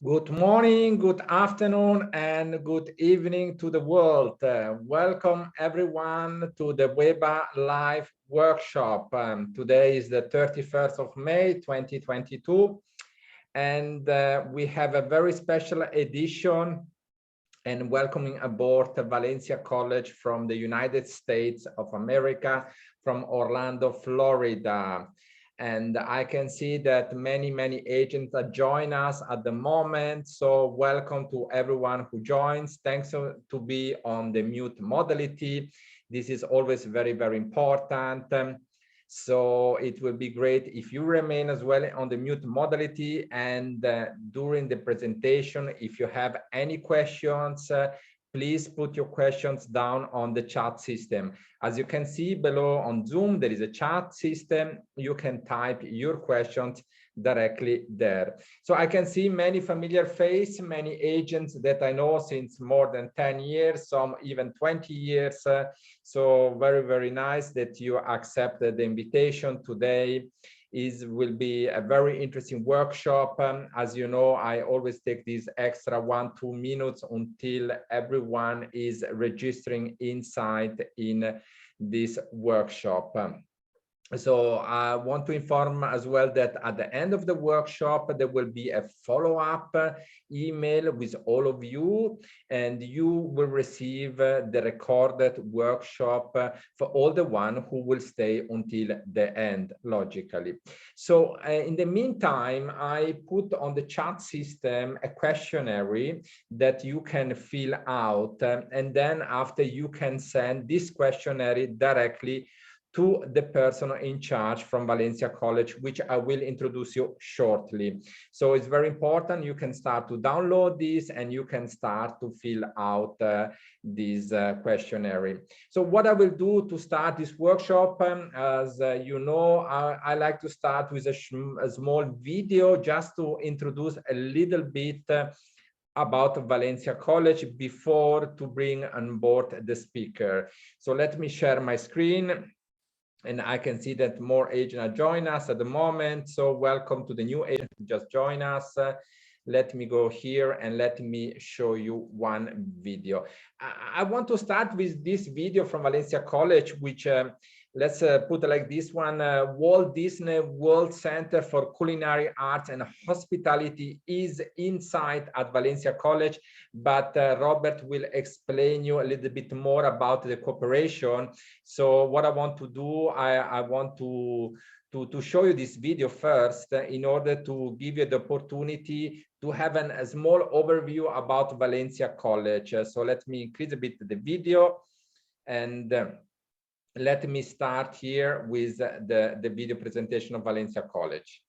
Good morning, good afternoon, and good evening to the world. Welcome everyone to the WEBA live workshop. Today is the 31st of May, 2022, and we have a very special edition and welcoming aboard Valencia College from the United States of America, from Orlando, Florida. And I can see that many agents are joining us at the moment. So welcome to everyone who joins. Thanks to be on the mute modality. This is always very important. So it will be great if you remain as well on the mute modality, and during the presentation, if you have any questions, please put your questions down on the chat system. As you can see below on Zoom, there is a chat system. You can type your questions directly there. So I can see many familiar faces, many agents that I know since more than 10 years, some even 20 years. So very nice that you accepted the invitation today. Will be a very interesting workshop. As you know, I always take these extra 1-2 minutes until everyone is registering inside in this workshop. So I want to inform as well that at the end of the workshop, there will be a follow-up email with all of you, and you will receive the recorded workshop for all the one who will stay until the end, logically. So in the meantime, I put on the chat system a questionnaire that you can fill out, and then after you can send this questionnaire directly to the person in charge from Valencia College, which I will introduce you shortly. So it's very important. You can start to download this and you can start to fill out this questionnaire. So what I will do to start this workshop, as you know, I like to start with a small video just to introduce a little bit about Valencia College before to bring on board the speaker. So let me share my screen. And I can see that more agents are joining us at the moment. So welcome to the new agents who just joined us. Let me go here and let me show you one video. I want to start with this video from Valencia College, which let's put it like this one. Walt Disney World Center for Culinary Arts and Hospitality is inside at Valencia College, but Robert will explain you a little bit more about the cooperation. So what I want to do, I want to show you this video first in order to give you the opportunity to have a small overview about Valencia College. So let me increase a bit the video, and let me start here with the video presentation of Valencia College.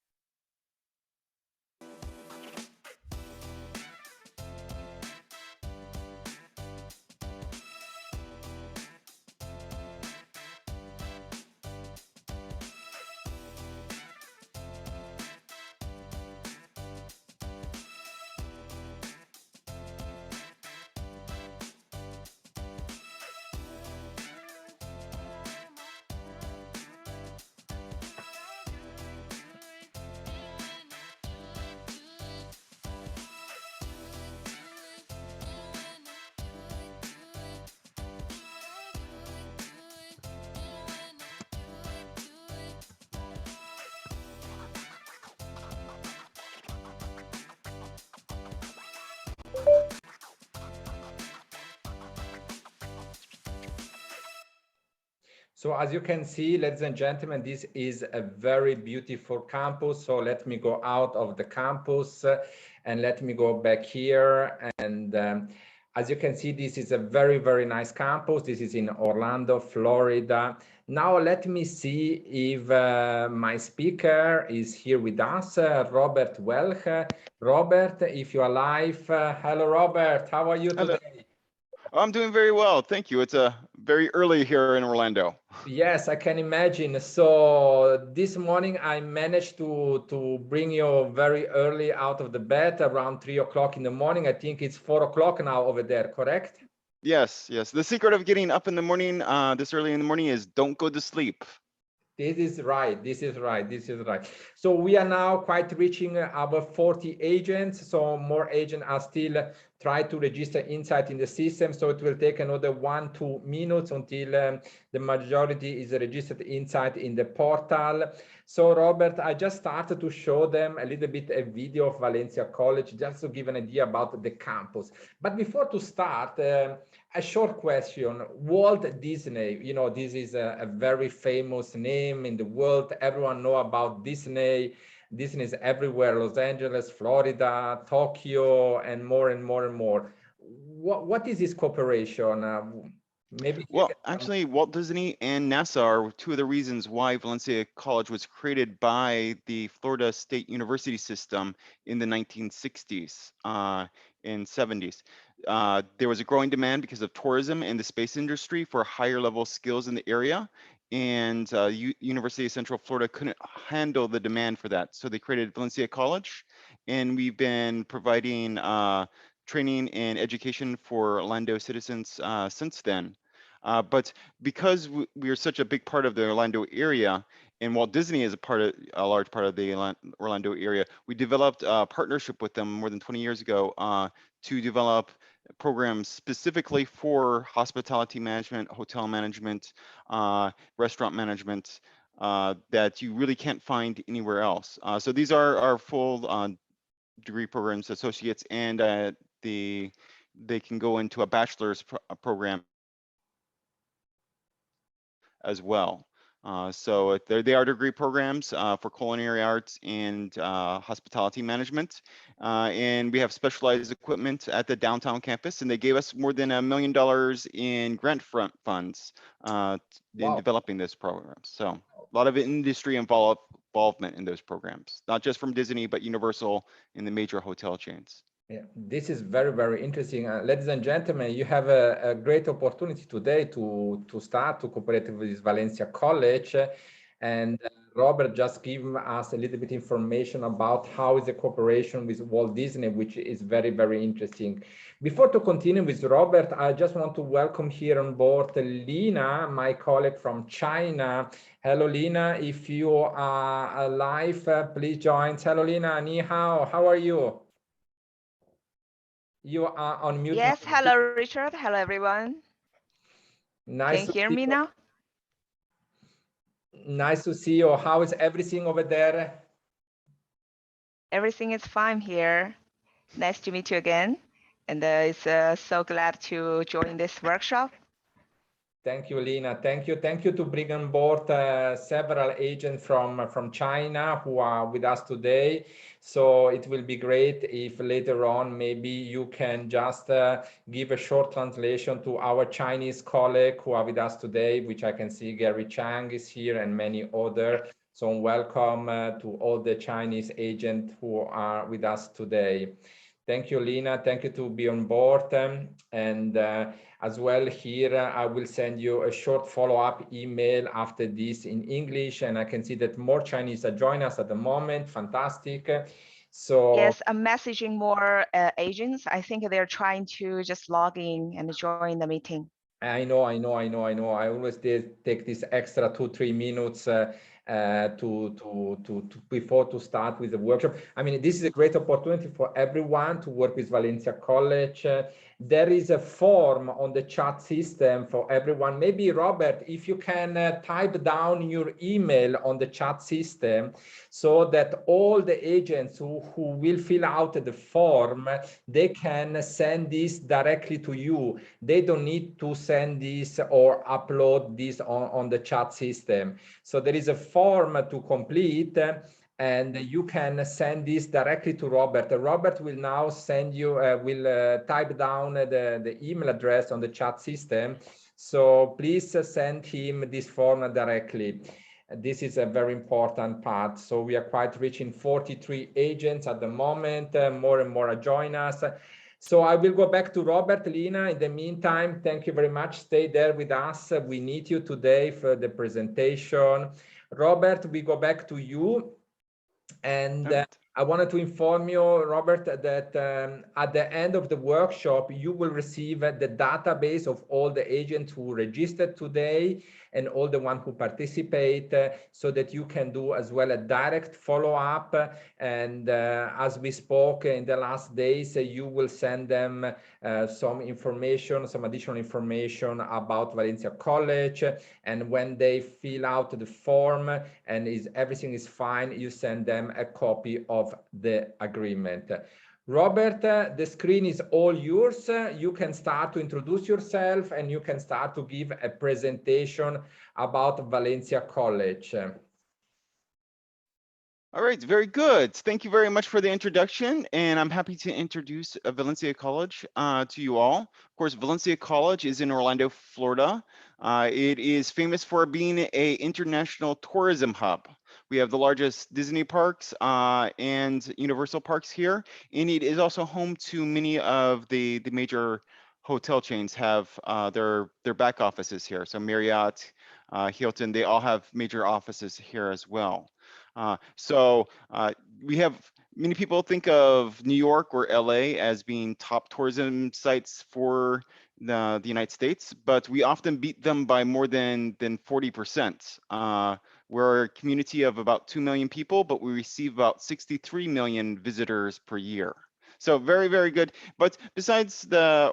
So as you can see, ladies and gentlemen, this is a very beautiful campus. So let me go out of the campus and let me go back here. And as you can see, this is a very nice campus. This is in Orlando, Florida. Now let me see if my speaker is here with us, Robert Welch. Robert, if you're alive. Hello, Robert. How are you today? Hello. I'm doing very well, thank you. It's very early here in Orlando. Yes, I can imagine. So this morning I managed to bring you very early out of the bed, around 3 o'clock in the morning. I think it's 4 o'clock now over there, correct? Yes. The secret of getting up in the morning, this early in the morning, is don't go to sleep. This is right. This is right. This is right. So we are now quite reaching our 40 agents. So more agents are still try to register inside in the system. So it will take another 1-2 minutes until the majority is registered inside in the portal. So Robert, I just started to show them a little bit a video of Valencia College, just to give an idea about the campus. But before to start, a short question. Walt Disney, you know, this is a very famous name in the world. Everyone know about Disney. Disney is everywhere, Los Angeles, Florida, Tokyo, and more and more and more. What is this cooperation? Maybe you Well, can actually, Walt Disney and NASA are two of the reasons why Valencia College was created by the Florida State University system in the 1960s and 70s. There was a growing demand because of tourism and the space industry for higher level skills in the area. And University of Central Florida couldn't handle the demand for that. So they created Valencia College, and we've been providing training and education for Orlando citizens since then. But because we are such a big part of the Orlando area, and Walt Disney is a large part of the Orlando area, we developed a partnership with them more than 20 years ago to develop programs specifically for hospitality management, hotel management, restaurant management that you really can't find anywhere else. So these are our full degree programs, associates, and they can go into a bachelor's program as well. So they are degree programs for culinary arts and hospitality management. And we have specialized equipment at the downtown campus, and they gave us more than $1 million in grant funds in developing this program. So a lot of industry involvement in those programs, not just from Disney, but Universal and the major hotel chains. Yeah, this is very, very interesting. Ladies and gentlemen, you have a great opportunity today to start to cooperate with Valencia College. And Robert just gave us a little bit information about how is the cooperation with Walt Disney, which is very, very interesting. Before to continue with Robert, I just want to welcome here on board Lina, my colleague from China. Hello, Lina. If you are live, please join. Hello, Lina. Ni hao. How are you? You are on mute. Yes, hello, Richard. Hello, everyone. Nice Can you hear me now? Nice to see you. How is everything over there? Everything is fine here. Nice to meet you again. And it's so glad to join this workshop. Thank you, Lina. Thank you. Thank you to bring on board several agents from China who are with us today. So it will be great if later on maybe you can just give a short translation to our Chinese colleague who are with us today, which I can see Gary Chang is here and many other. So welcome to all the Chinese agents who are with us today. Thank you, Lina. Thank you to be on board. And as well here, I will send you a short follow-up email after this in English. And I can see that more Chinese are joining us at the moment. Fantastic. So yes, I'm messaging more agents. I think they're trying to just log in and join the meeting. I know. I always take this extra 2-3 minutes before to start with the workshop. I mean, this is a great opportunity for everyone to work with Valencia College. There is a form on the chat system for everyone. Maybe Robert, if you can type down your email on the chat system so that all the agents who will fill out the form, they can send this directly to you. They don't need to send this or upload this on the chat system. So there is a form to complete and you can send this directly to Robert. Robert will now send you, will type down the email address on the chat system. So please send him this form directly. This is a very important part. So we are quite reaching 43 agents at the moment. More and more are joining us. So I will go back to Robert, Lina. In the meantime, thank you very much. Stay there with us. We need you today for the presentation. Robert, we go back to you. And I wanted to inform you, Robert, that at the end of the workshop, you will receive the database of all the agents who registered today and all the ones who participate, so that you can do as well a direct follow-up. And as we spoke in the last days, you will send them some information, some additional information about Valencia College. And when they fill out the form and everything is fine, you send them a copy of the agreement. Robert, the screen is all yours. You can start to introduce yourself and you can start to give a presentation about Valencia College. All right, very good. Thank you very much for the introduction, and I'm happy to introduce Valencia College to you all. Of course, Valencia College is in Orlando, Florida. It is famous for being an international tourism hub. We have the largest Disney parks and Universal parks here, and it is also home to many of the major hotel chains have their back offices here. So Marriott, Hilton, they all have major offices here as well. So we have many people think of New York or LA as being top tourism sites for the United States, but we often beat them by more than 40%. We're a community of about 2 million people, but we receive about 63 million visitors per year. So very, very good. But besides in the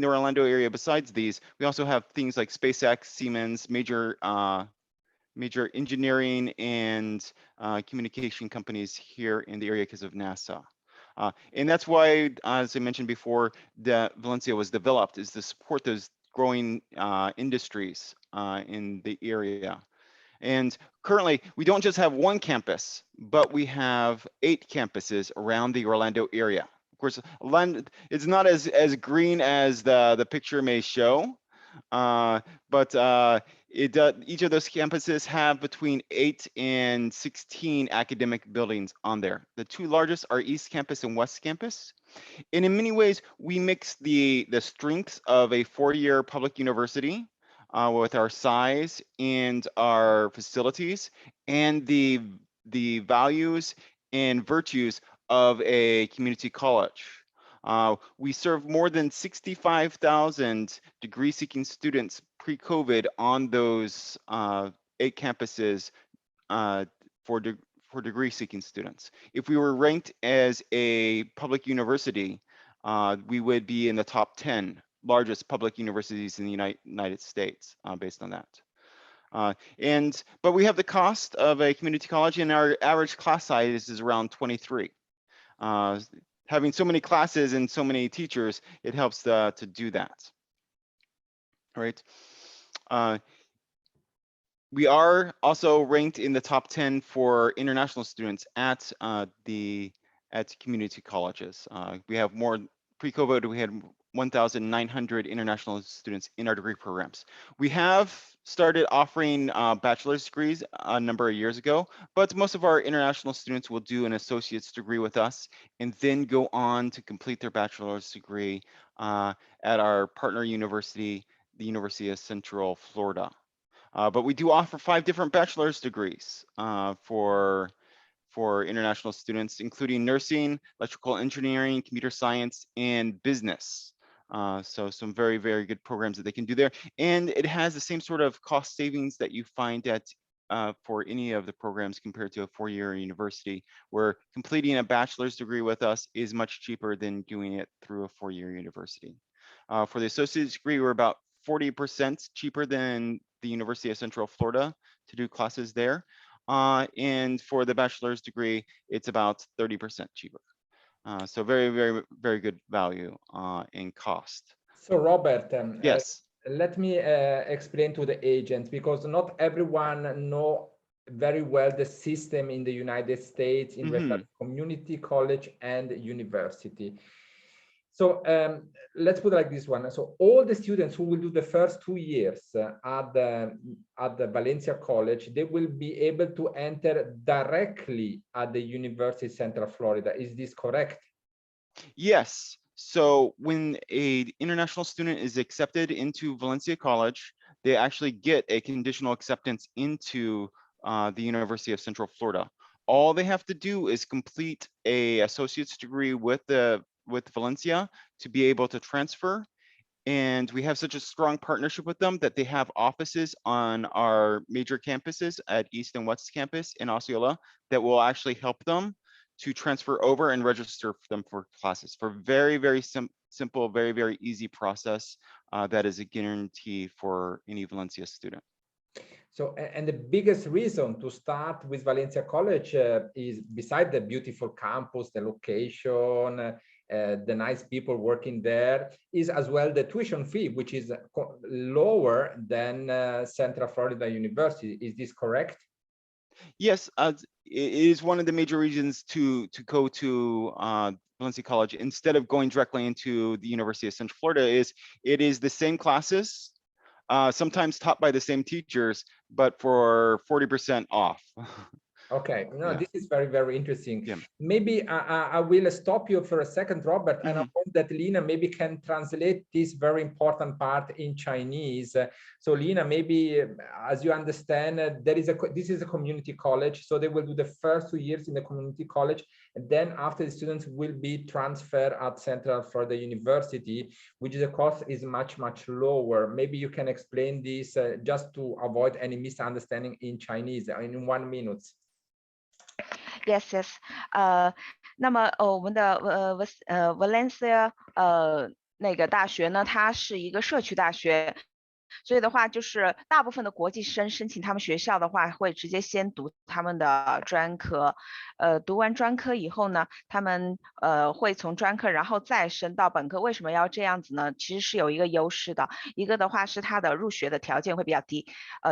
Orlando area, besides these, we also have things like SpaceX, Siemens, major engineering and communication companies here in the area because of NASA. And that's why, as I mentioned before, that Valencia was developed, is to support those growing industries in the area. And currently, we don't just have one campus, but we have 8 campuses around the Orlando area. Of course, it's not as green as the picture may show, but each of those campuses have between 8 and 16 academic buildings on there. The 2 largest are East Campus and West Campus. And in many ways, we mix the strengths of a 4-year public university with our size and our facilities, and the values and virtues of a community college. We serve more than 65,000 degree-seeking students pre-COVID on those 8 campuses for degree-seeking students. If we were ranked as a public university, we would be in the top 10 largest public universities in the United States based on that. But we have the cost of a community college, and our average class size is around 23. Having so many classes and so many teachers, it helps to do that. All right. We are also ranked in the top 10 for international students at community colleges. We have more, pre-COVID, we had 1,900 international students in our degree programs. We have started offering bachelor's degrees a number of years ago, but most of our international students will do an associate's degree with us and then go on to complete their bachelor's degree at our partner university, the University of Central Florida. But we do offer 5 different bachelor's degrees for international students, including nursing, electrical engineering, computer science, and business. So some very, very good programs that they can do there. And it has the same sort of cost savings that you find at for any of the programs compared to a 4-year university, where completing a bachelor's degree with us is much cheaper than doing it through a 4-year university. For the associate's degree, we're about 40% cheaper than the University of Central Florida to do classes there. And for the bachelor's degree, it's about 30% cheaper. So very, very, very good value in cost. So Robert, yes. Let me explain to the agents, because not everyone know very well the system in the United States in regard to community college and university. So let's put it like this one. So all the students who will do the first 2 years at the Valencia College, they will be able to enter directly at the University of Central Florida. Is this correct? Yes. So when an international student is accepted into Valencia College, they actually get a conditional acceptance into the University of Central Florida. all they have to do is complete a associate's degree with Valencia to be able to transfer. And we have such a strong partnership with them that they have offices on our major campuses at East and West Campus in Osceola that will actually help them to transfer over and register them for classes for very, very simple, very, very easy process that is a guarantee for any Valencia student. So, and the biggest reason to start with Valencia College is, beside the beautiful campus, the location, the nice people working there, is as well the tuition fee, which is lower than Central Florida University. Is this correct? Yes, it is one of the major reasons to go to Valencia College instead of going directly into the University of Central Florida. Is it is the same classes, sometimes taught by the same teachers, but for 40% off. Okay, no, Yeah. this is very, very interesting. Yeah. Maybe I will stop you for a second, Robert, and I hope that Lina maybe can translate this very important part in Chinese. So Lina, maybe as you understand, this is a community college, so they will do the first 2 years in the community college, and then after the students will be transferred at Central Florida University, which the cost is much, much lower. Maybe you can explain this just to avoid any misunderstanding in Chinese in 1 minute. Yes, yes. 那么我们的Valencia 那个大学呢，它是一个社区大学。所以的话，就是大部分的国际生申请他们学校的话，会直接先读他们的专科，读完专科以后呢，他们会从专科然后再升到本科。为什么要这样子呢？其实是有一个优势的，一个的话是他的入学的条件会比较低，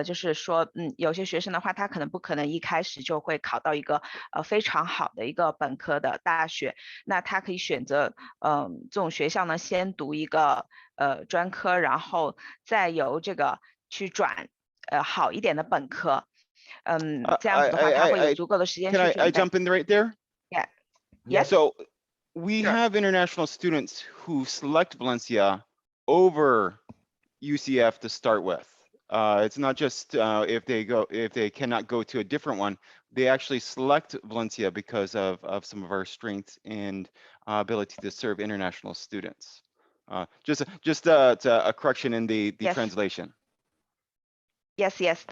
就是说，有些学生的话，他不可能一开始就会考到一个非常好的一个本科的大学，那他可以选择这种学校呢，先读一个专科，然后再由这个去转好一点的本科，这样子的话他会有足够的时间去准备。Can I jump in right there? Yeah. Yes. So we have international students who select Valencia over UCF to start with. It's not just if they cannot go to a different one, they actually select Valencia because of some of our strengths and ability to serve international students. Just a correction in the Yes. translation. Yes, yes.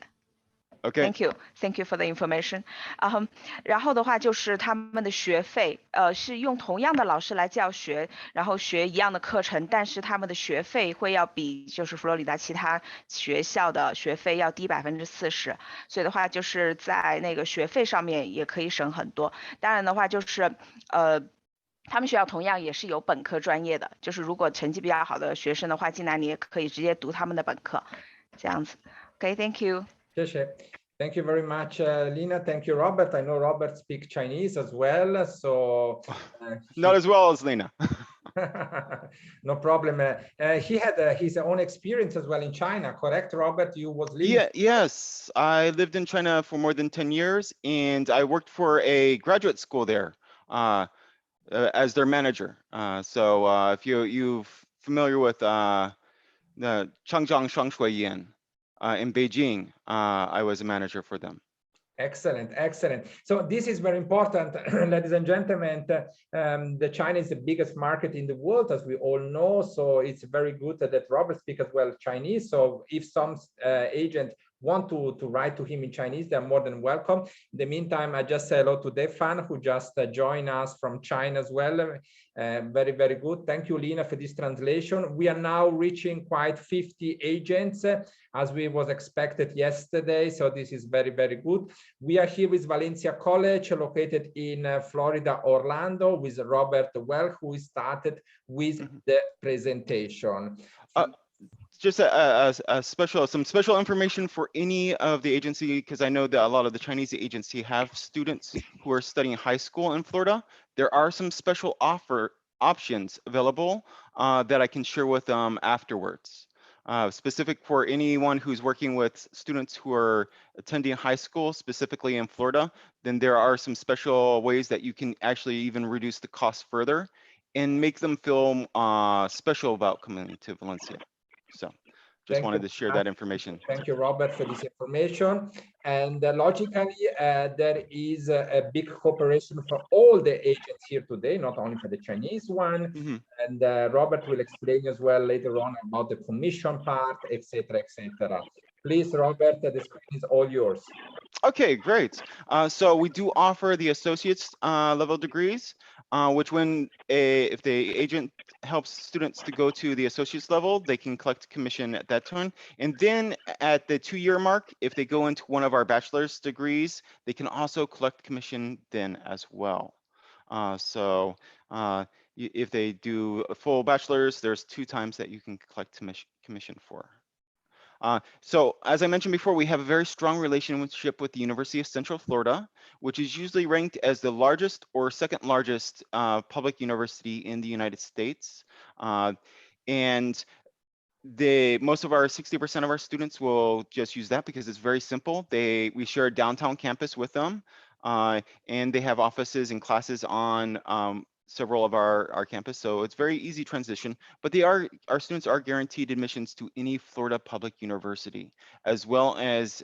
Okay. Thank you for the information. 然后的话就是他们的学费，是用同样的老师来教学，然后学一样的课程，但是他们的学费会要比就是佛罗里达其他学校的学费要低40%，所以的话就是在那个学费上面也可以省很多。当然的话就是他们学校同样也是有本科专业的，就是如果成绩比较好的学生的话，进来你也可以直接读他们的本科，这样子。Okay, thank you. Thank you very much, Lina. Thank you, Robert. I know Robert speaks Chinese as well, so not as well as Lina. No problem. He had his own experience as well in China, correct, Robert? You was living. Yes, I lived in China for more than 10 years, and I worked for a graduate school there as their manager. So if you're familiar with the Changjiang Shangshuiyan in Beijing, I was a manager for them. Excellent, excellent. So this is very important, ladies and gentlemen. The China is the biggest market in the world, as we all know. So it's very good that Robert speaks as well Chinese. So if some agent want to write to him in Chinese, they're more than welcome. In the meantime, I just say hello to Defan, who just joined us from China as well. Very, very good. Thank you, Lina, for this translation. We are now reaching quite 50 agents, as we was expected yesterday. So this is very, very good. We are here with Valencia College, located in Florida, Orlando, with Robert Well, who started with the presentation. Just some special information for any of the agency, because I know that a lot of the Chinese agency have students who are studying high school in Florida. There are some special options available that I can share with them afterwards. Specific for anyone who's working with students who are attending high school, specifically in Florida, then there are some special ways that you can actually even reduce the cost further and make them feel special about coming to Valencia. So Just wanted to share that information. Thank you, Robert, for this information. And logically, there is a big cooperation for all the agents here today, not only for the Chinese one. Mm-hmm. And Robert will explain as well later on about the commission part, etc., etc. Please, Robert, the screen is all yours. Okay, great. So we do offer the associate's level degrees, which if the agent helps students to go to the associate's level, they can collect commission at that time. And then at the 2-year mark, if they go into one of our bachelor's degrees, they can also collect commission then as well. If they do a full bachelor's, there's 2 times that you can collect commission for. So as I mentioned before, we have a very strong relationship with the University of Central Florida, which is usually ranked as the largest or second largest public university in the United States. And most of our 60% of our students will just use that because it's very simple. We share a downtown campus with them, and they have offices and classes on several of our campus, so it's very easy transition. But our students are guaranteed admissions to any Florida public university, as well as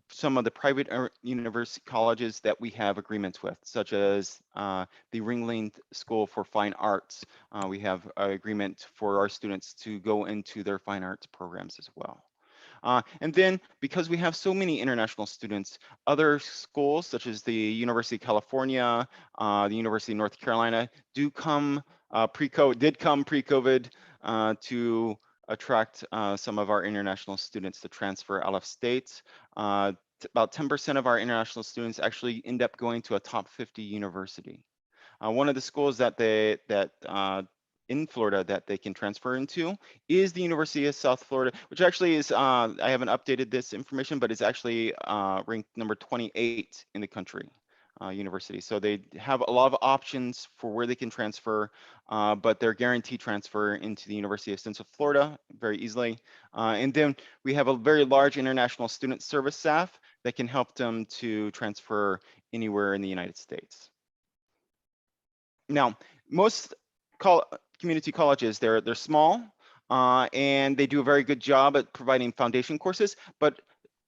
some of the private university colleges that we have agreements with, such as the Ringling School for Fine Arts. We have an agreement for our students to go into their fine arts programs as well. And then because we have so many international students, other schools such as the University of California, the University of North Carolina did come pre-COVID to attract some of our international students to transfer out of state. About 10% of our international students actually end up going to a top 50 university. One of the schools that in Florida that they can transfer into is the University of South Florida, which actually is, I haven't updated this information, but it's actually ranked number 28 in the country. University. So they have a lot of options for where they can transfer, but they're guaranteed transfer into the University of Central Florida very easily. And then we have a very large international student service staff that can help them to transfer anywhere in the United States. Now, most community colleges, they're small, and they do a very good job at providing foundation courses, but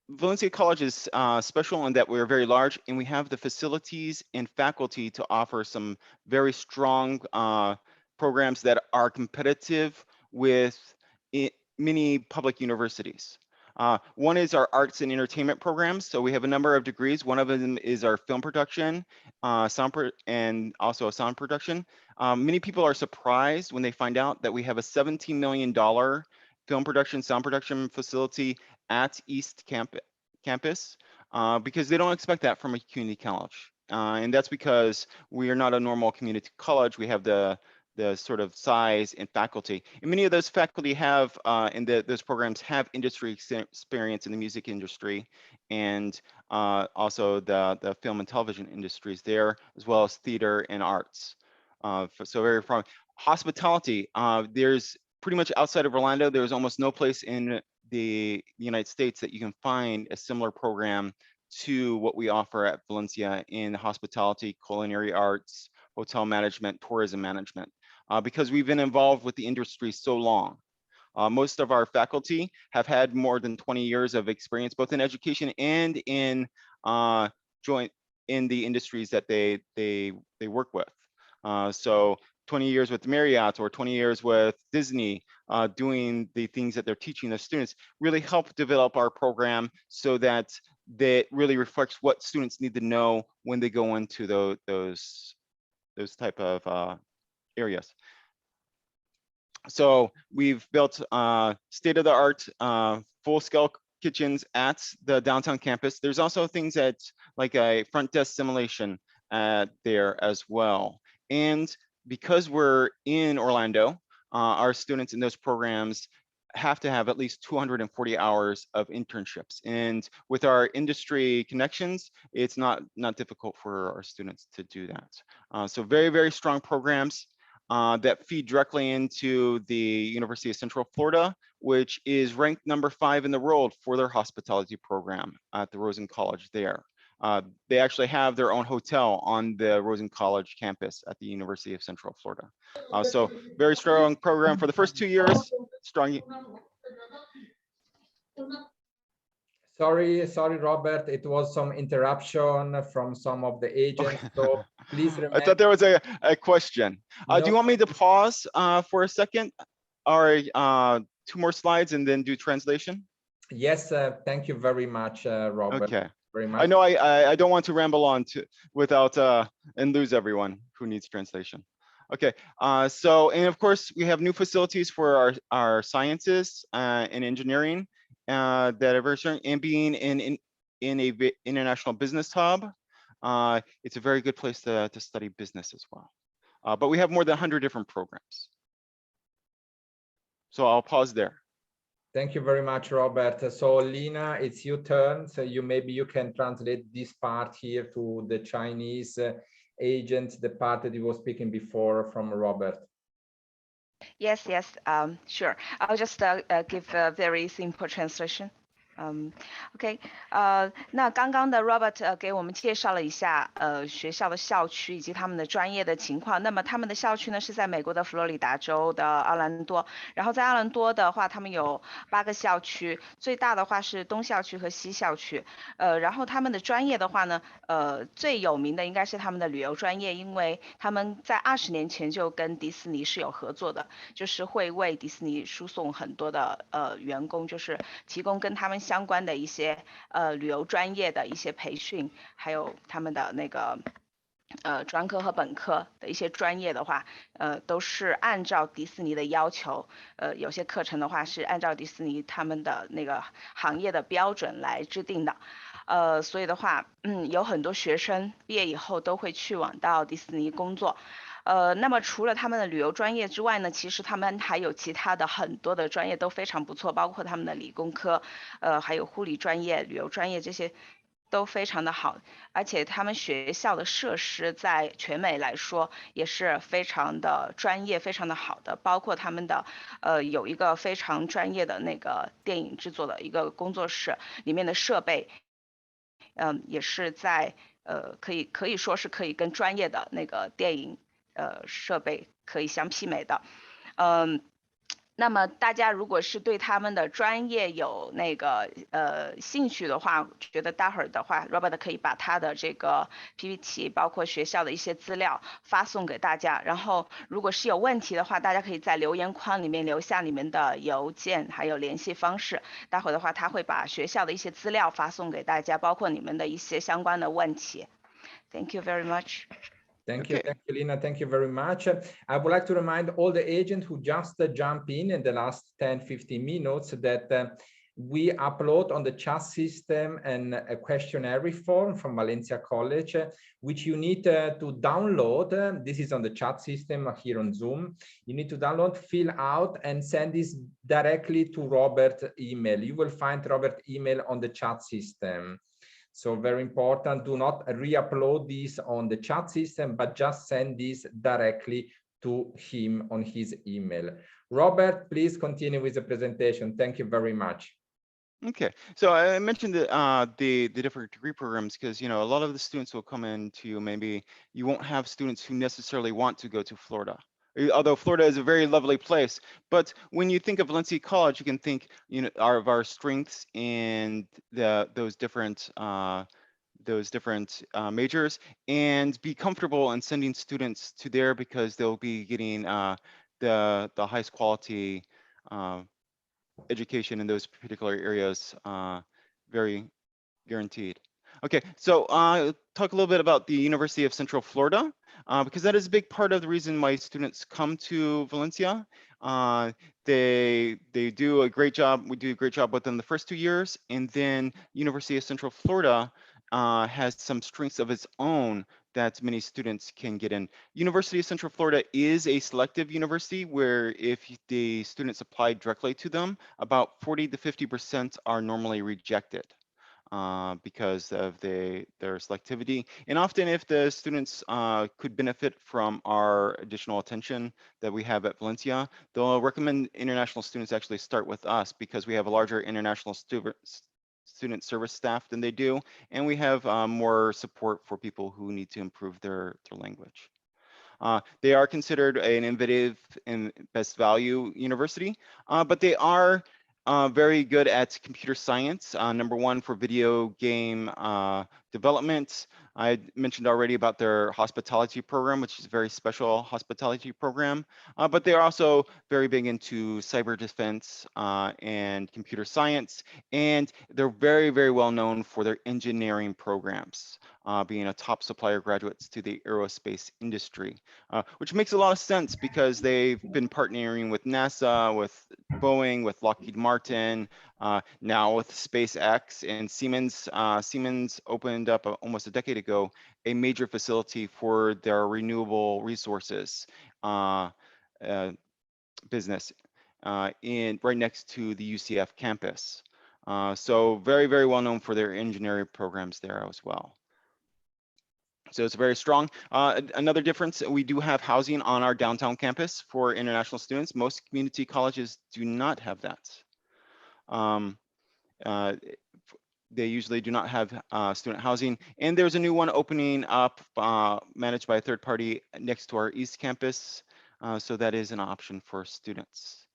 Valencia College is special in that we're very large and we have the facilities and faculty to offer some very strong programs that are competitive with many public universities. One is our arts and entertainment programs. So we have a number of degrees. One of them is our film production, and also a sound production. Many people are surprised when they find out that we have a $17 million film production, sound production facility at East Campus, because they don't expect that from a community college. And that's because we are not a normal community college. We have the sort of size and faculty. And many of those faculty have, those programs have industry experience in the music industry, and also the film and television industries there, as well as theater and arts. So very from hospitality, there's pretty much outside of Orlando, there's almost no place in the United States that you can find a similar program to what we offer at Valencia in hospitality, culinary arts, hotel management, tourism management, because we've been involved with the industry so long. Most of our faculty have had more than 20 years of experience, both in education and in in the industries that they work with. So 20 years with Marriott or 20 years with Disney, doing the things that they're teaching their students really help develop our program so that really reflects what students need to know when they go into those type of areas. So we've built state-of-the-art full-scale kitchens at the downtown campus. There's also things like a front desk simulation there as well. And because we're in Orlando, our students in those programs have to have at least 240 hours of internships. And with our industry connections, it's not difficult for our students to do that. So very, very strong programs that feed directly into the University of Central Florida, which is ranked number 5 in the world for their hospitality program at the Rosen College there. They actually have their own hotel on the Rosen College campus at the University of Central Florida. So very strong program for the first 2 years, strong. Sorry, Robert. It was some interruption from some of the agents. So please remember. I thought there was a question. No. Do you want me to pause for a second, or 2 more slides and then do translation? Yes, thank you very much, Robert. Okay. Very much. I know I don't want to ramble on without and lose everyone who needs translation. Okay, so, and of course we have new facilities for our sciences and engineering that are very certain, and being in a international business hub, it's a very good place to study business as well. But we have more than 100 different programs. So I'll pause there. Thank you very much, Robert. So Lina, it's your turn. So maybe you can translate this part here to the Chinese agent, the part that you were speaking before from Robert. Yes, sure. I'll just give a very simple translation. OK， 那刚刚的 Robert 给我们介绍了一下学校的校区以及他们的专业的情况。那么他们的校区呢是在美国的佛罗里达州的奥兰多，然后在奥兰多的话，他们有8个校区，最大的话是东校区和西校区。然后他们的专业的话呢，最有名的应该是他们的旅游专业，因为他们在20年前就跟迪士尼是有合作的，就是会为迪士尼输送很多的员工，就是提供跟他们相关的一些旅游专业的一些培训，还有他们的那个专科和本科的一些专业的话，都是按照迪士尼的要求，有些课程的话是按照迪士尼他们的那个行业的标准来制定的。所以的话，有很多学生毕业以后都会去往到迪士尼工作。那么除了他们的旅游专业之外呢，其实他们还有其他的很多的专业都非常不错，包括他们的理工科，还有护理专业、旅游专业这些都非常的好，而且他们学校的设施在全美来说也是非常的专业、非常的好的，包括他们的有一个非常专业的那个电影制作的一个工作室，里面的设备，也是在可以说是可以跟专业的那个电影设备可以相媲美的，那么大家如果是对他们的专业有那个兴趣的话，觉得待会儿的话 ，Robert 可以把他的这个 PPT， 包括学校的一些资料发送给大家。然后如果是有问题的话，大家可以在留言框里面留下你们的邮件还有联系方式。待会儿的话，他会把学校的一些资料发送给大家，包括你们的一些相关的问题。Thank you very much. Thank you, Lina. Thank you very much. I would like to remind all the agents who just jump in the last 10-15 minutes that we upload on the chat system and a questionnaire form from Valencia College, which you need to download. This is on the chat system here on Zoom. You need to download, fill out, and send this directly to Robert's email. You will find Robert's email on the chat system. So very important, do not re-upload this on the chat system, but just send this directly to him on his email. Robert, please continue with the presentation. Thank you very much. Okay, so I mentioned the different degree programs because, you know, a lot of the students will come into you, maybe you won't have students who necessarily want to go to Florida. Although Florida is a very lovely place, but when you think of Valencia College, you can think, you know, of our strengths and those different majors, and be comfortable in sending students to there because they'll be getting the highest quality education in those particular areas, very guaranteed. Okay, so talk a little bit about the University of Central Florida, because that is a big part of the reason why students come to Valencia. They do a great job. We do a great job within the first 2 years, and then University of Central Florida has some strengths of its own that many students can get in. University of Central Florida is a selective university where if the students apply directly to them, about 40 to 50% are normally rejected because of their selectivity. And often if the students could benefit from our additional attention that we have at Valencia, they'll recommend international students actually start with us because we have a larger international student service staff than they do, and we have more support for people who need to improve their language. They are considered an innovative and best value university, but they are Very good at computer science, #1 for video game development. I mentioned already about their hospitality program, which is a very special hospitality program, but they're also very big into cyber defense and computer science, and they're very, very well known for their engineering programs, being a top supplier graduates to the aerospace industry, which makes a lot of sense because they've been partnering with NASA, with Boeing, with Lockheed Martin, now with SpaceX, and Siemens. Siemens opened up almost a decade ago a major facility for their renewable resources business right next to the UCF campus. So very, very well known for their engineering programs there as well. So it's very strong. Another difference, we do have housing on our downtown campus for international students. Most community colleges do not have that. They usually do not have student housing. And there's a new one opening up, managed by a third party next to our East Campus. So that is an option for students.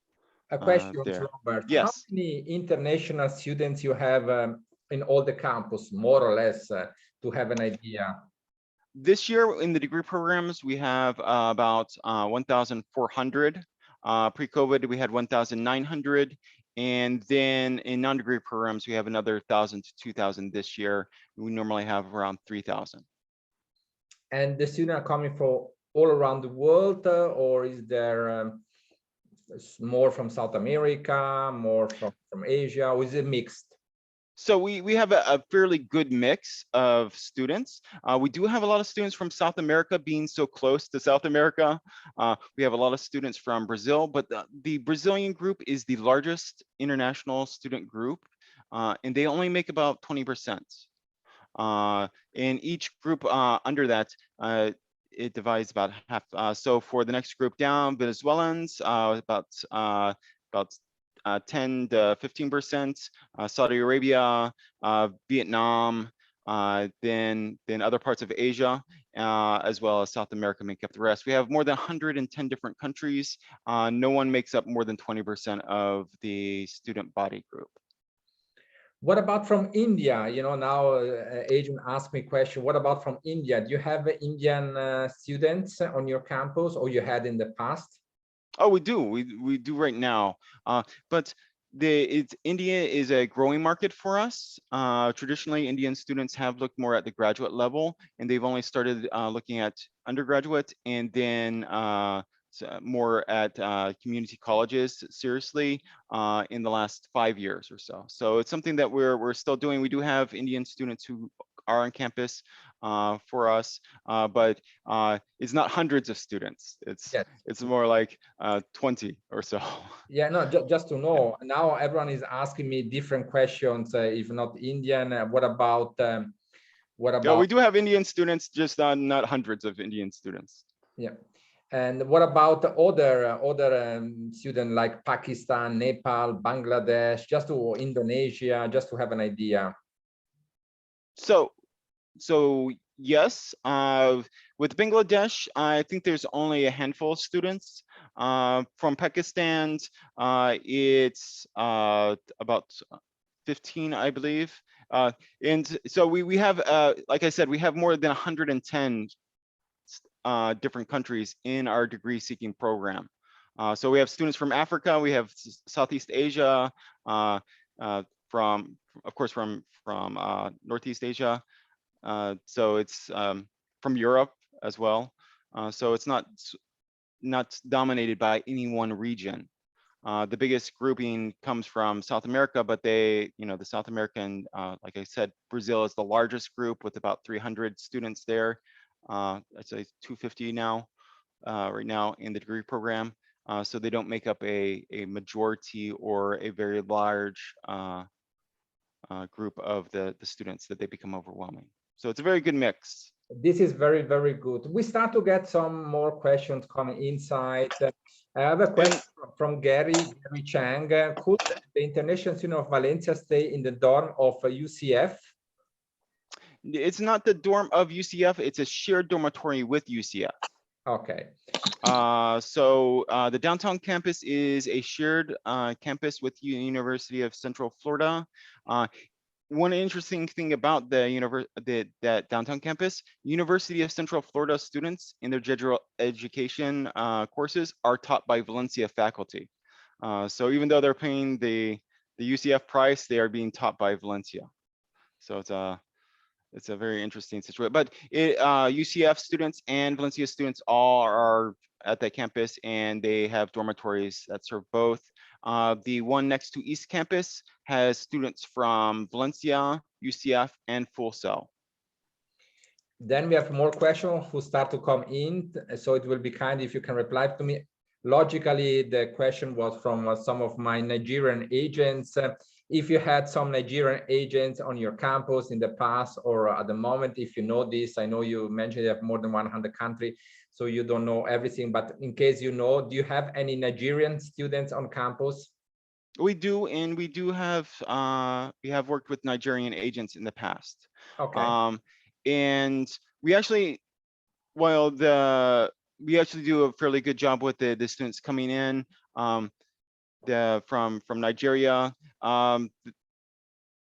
A question, there. Robert. Yes. How many international students you have in all the campus, more or less, to have an idea? This year in the degree programs, we have about 1,400. Pre-COVID, we had 1,900. And then in non-degree programs, we have another 1,000 to 2,000 this year. We normally have around 3,000. And the students are coming from all around the world, or is there more from South America, more from Asia, or is it mixed? So we have a fairly good mix of students. We do have a lot of students from South America, being so close to South America. We have a lot of students from Brazil, but the Brazilian group is the largest international student group, and they only make about 20%. In each group under that, it divides about half. So for the next group down, Venezuelans, about 10 to 15%, Saudi Arabia, Vietnam, then other parts of Asia, as well as South America make up the rest. We have more than 110 different countries. No one makes up more than 20% of the student body group. What about from India? You know, now Adrian asked me a question. What about from India? Do you have Indian students on your campus, or you had in the past? Oh, we do. We do right now. But India is a growing market for us. Traditionally, Indian students have looked more at the graduate level, and they've only started looking at undergraduate, and then more at community colleges seriously in the last 5 years or so. So it's something that we're still doing. We do have Indian students who are on campus for us, but it's not hundreds of students. It's more like 20 or so. Yeah, no, just to know. Now everyone is asking me different questions. If not Indian, what about? Yeah, we do have Indian students, just not hundreds of Indian students. Yeah, and what about other students like Pakistan, Nepal, Bangladesh, just to Indonesia, just to have an idea? So yes, with Bangladesh, I think there's only a handful of students. From Pakistan, it's about 15, I believe. And so we have, like I said, we have more than 110 different countries in our degree seeking program. So we have students from Africa, we have Southeast Asia, of course, from Northeast Asia. So it's from Europe as well. So it's not dominated by any one region. The biggest grouping comes from South America, but the South American, like I said, Brazil is the largest group with about 300 students there. I'd say 250 now, right now in the degree program. So they don't make up a majority or a very large group of the students that they become overwhelming. So it's a very good mix. This is very, very good. We start to get some more questions coming inside. I have a question from Gary Chang. Could the International Student of Valencia stay in the dorm of UCF? It's not the dorm of UCF, it's a shared dormitory with UCF. Okay. The downtown campus is a shared campus with the University of Central Florida. One interesting thing about that downtown campus, University of Central Florida students in their general education courses are taught by Valencia faculty. So even though they're paying the UCF price, they are being taught by Valencia. So it's a very interesting situation. But UCF students and Valencia students all are at that campus, and they have dormitories that serve both. The one next to East Campus has students from Valencia, UCF, and Full Sail. Then we have more questions who start to come in, so it will be kind if you can reply to me. Logically, the question was from some of my Nigerian agents. If you had some Nigerian agents on your campus in the past or at the moment, if you know this, I know you mentioned you have more than 100 countries, so you don't know everything, but in case you know, do you have any Nigerian students on campus? We do, and we do have, we have worked with Nigerian agents in the past. Okay. And we actually, while we actually do a fairly good job with the students coming in from Nigeria.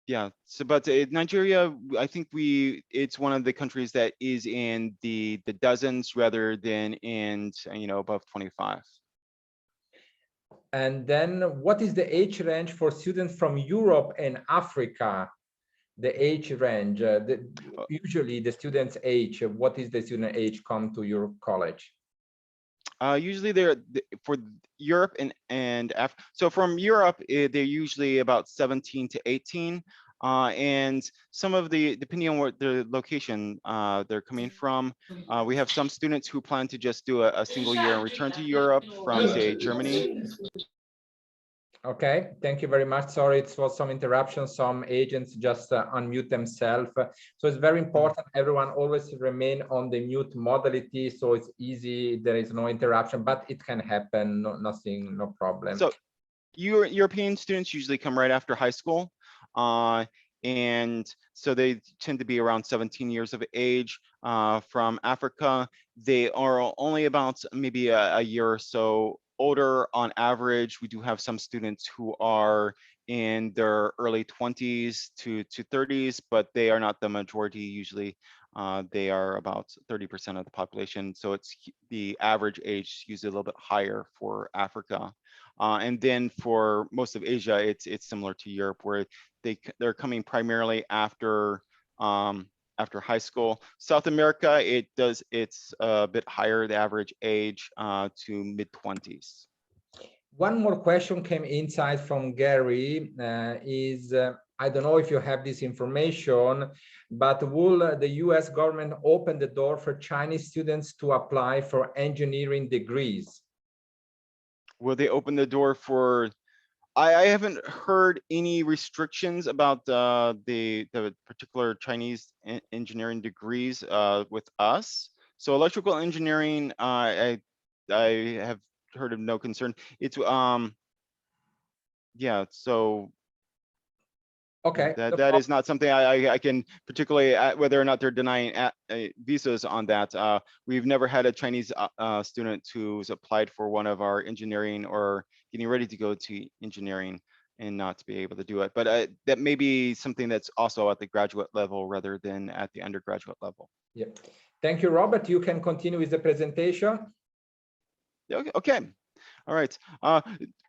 Yeah, so but Nigeria, I think it's one of the countries that is in the dozens rather than in, you know, above 25. And then what is the age range for students from Europe and Africa? The age range, usually the student's age, what is the student age come to your college? Usually they're for Europe and Africa. So from Europe, they're usually about 17 to 18. And some of depending on what the location they're coming from, we have some students who plan to just do a single year and return to Europe from, say, Germany. Okay, thank you very much. Sorry, it was some interruption. Some agents just unmute themselves. So it's very important everyone always remain on the mute modality, so it's easy, there is no interruption, but it can happen, nothing, no problem. So European students usually come right after high school. And so they tend to be around 17 years of age. From Africa, they are only about maybe a year or so older on average. We do have some students who are in their early 20s to 30s, but they are not the majority. Usually they are about 30% of the population. So it's the average age is usually a little bit higher for Africa. And then for most of Asia, it's similar to Europe, where they're coming primarily after high school. South America, it's a bit higher, the average age to mid-20s. One more question came inside from Gary. I don't know if you have this information, but will the US government open the door for Chinese students to apply for engineering degrees? Will they open the door for? I haven't heard any restrictions about the particular Chinese engineering degrees with us. So electrical engineering, I have heard of no concern. It's yeah. So okay, that is not something I can particularly whether or not they're denying visas on that. We've never had a Chinese student who's applied for one of our engineering or getting ready to go to engineering and not to be able to do it. But that may be something that's also at the graduate level rather than at the undergraduate level. Yeah. Thank you, Robert. You can continue with the presentation. Okay. All right.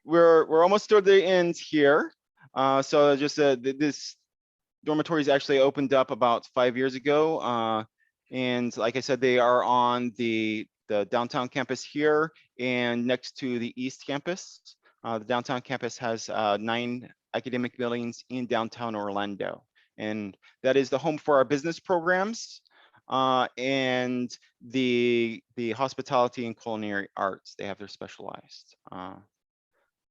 We're almost toward the end here. So just this dormitory is actually opened up about 5 years ago. And like I said, they are on the downtown campus here and next to the East Campus. The downtown campus has 9 academic buildings in downtown Orlando. And that is the home for our business programs and the hospitality and culinary arts. They have their specialized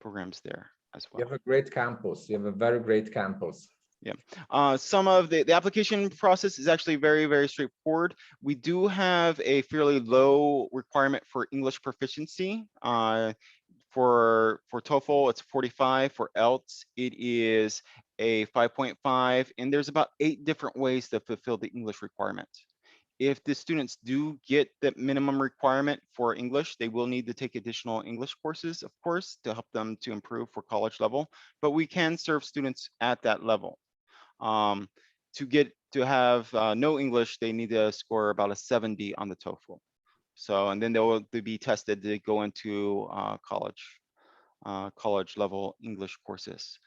programs there as well. You have a great campus. You have a very great campus. Yeah, some of the application process is actually very, very straightforward. We do have a fairly low requirement for English proficiency. For TOEFL, it's 45. For ELTS, it is a 5.5. And there's about 8 different ways to fulfill the English requirement. if the students do get the minimum requirement for English, they will need to take additional English courses, of course, to help them to improve for college level, but we can serve students at that level. To have no English, they need to score about a 70 on the TOEFL. So, and then they'll be tested to go into college level English courses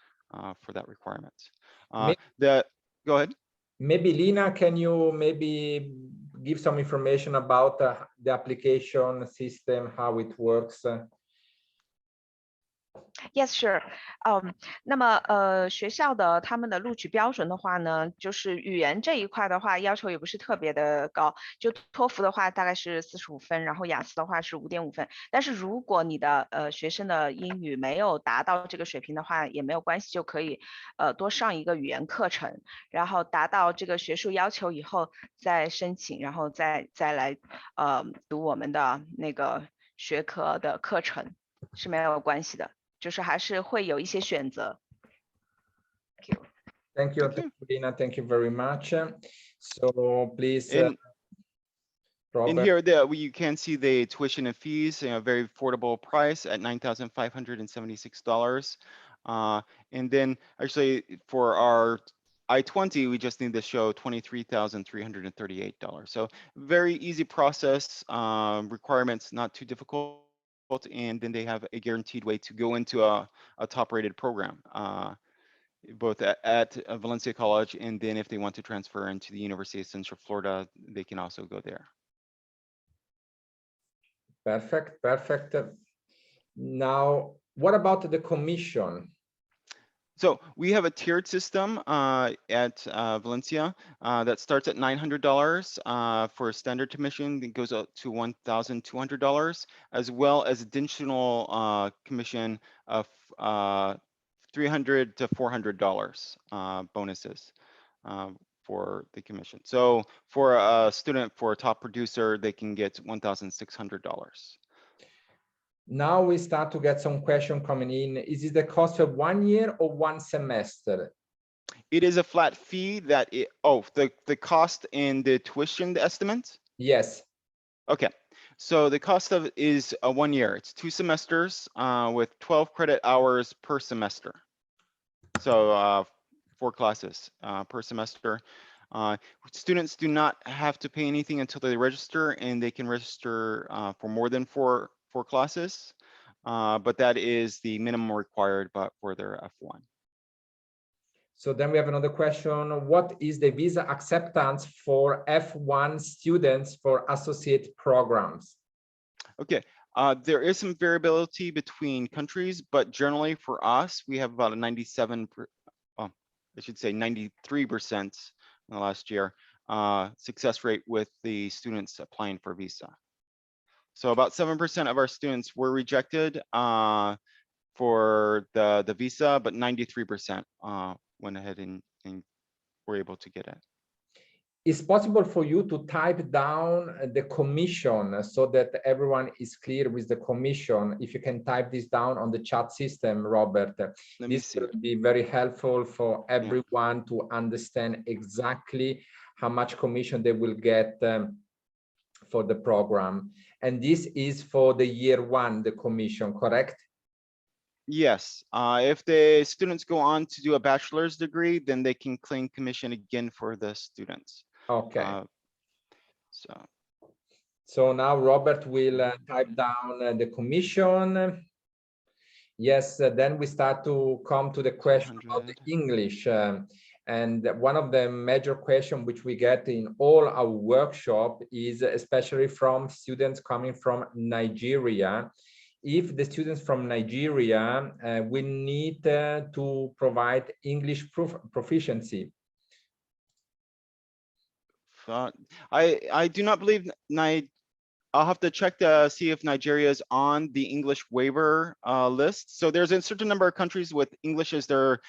for that requirement. Go ahead. Maybe Lina, can you maybe give some information about the application system, how it works? Yes, sure. 那么学校的他们的录取标准的话呢，就是语言这一块的话，要求也不是特别的高。就托福的话大概是45分，然后雅思的话是5.5分。但是如果你的学生的英语没有达到这个水平的话，也没有关系，就可以多上一个语言课程，然后达到这个学术要求以后再申请，然后再来读我们的那个学科的课程是没有关系的。就是还是会有一些选择。Thank you, Lina. Thank you very much. So please, in here, you can see the tuition and fees, a very affordable price at $9,576. And then actually for our I-20, we just need to show $23,338. So very easy process, requirements not too difficult. And then they have a guaranteed way to go into a top-rated program, both at Valencia College, and then if they want to transfer into the University of Central Florida, they can also go there. Perfect, perfect. Now, what about the commission? So we have a tiered system at Valencia that starts at $900 for a standard commission. It goes up to $1,200, as well as additional commission of $300 to $400 bonuses for the commission. So for a student, for a top producer, they can get $1,600. Now we start to get some question coming in. Is it the cost of 1 year or 1 semester? It is a flat fee that the cost and the tuition estimate? Yes. Okay, so the cost of it is 1 year. It's 2 semesters with 12 credit hours per semester. So 4 classes per semester. Students do not have to pay anything until they register, and they can register for more than four classes, but that is the minimum required for their F1. So then we have another question. What is the visa acceptance for F1 students for associate programs? Okay. There is some variability between countries, but generally for us, we have about a 93% last year success rate with the students applying for visa. So about 7% of our students were rejected for the visa, but 93% went ahead and were able to get it. It's possible for you to type down the commission so that everyone is clear with the commission. If you can type this down on the chat system, Robert, this will be very helpful for everyone to understand exactly how much commission they will get for the program. And this is for the year 1, the commission, correct? Yes, if the students go on to do a bachelor's degree, then they can claim commission again for the students. Okay. So now Robert will type down the commission. Yes, then we start to come to the question of the English. And one of the major questions which we get in all our workshop is especially from students coming from Nigeria. If the students from Nigeria will need to provide English proficiency. I do not believe I'll have to check to see if Nigeria is on the English waiver list. So there's a certain number of countries with English as their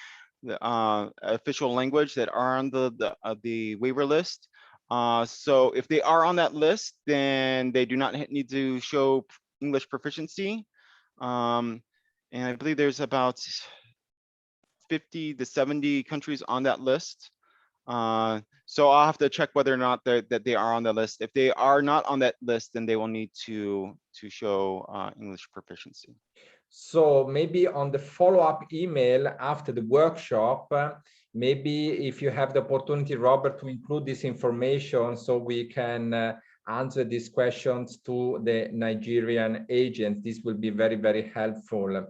official language that are on the waiver list. So if they are on that list, then they do not need to show English proficiency. And I believe there's about 50 to 70 countries on that list. So I'll have to check whether or not that they are on the list. If they are not on that list, then they will need to show English proficiency. So maybe on the follow-up email after the workshop, maybe if you have the opportunity, Robert, to include this information so we can answer these questions to the Nigerian agents. This will be very, very helpful.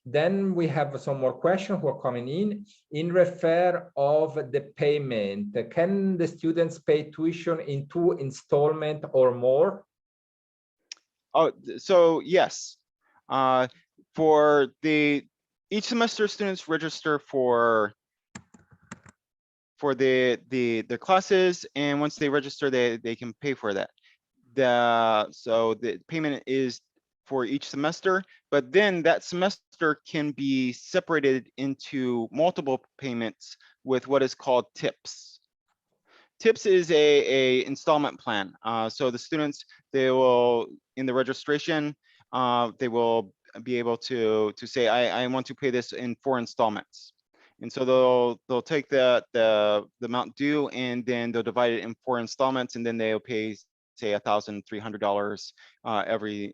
Then we have some more questions who are coming in refer of the payment. Can the students pay tuition in 2 installments or more? Oh, so yes. For each semester, students register for the classes, and once they register, they can pay for that. So the payment is for each semester, but then that semester can be separated into multiple payments with what is called TIPS. TIPS is a installment plan. So the students, they will, in the registration, they will be able to say, I want to pay this in 4 installments. And so they'll take the amount due, and then they'll divide it in 4 installments, and then they'll pay, say, $1,300 every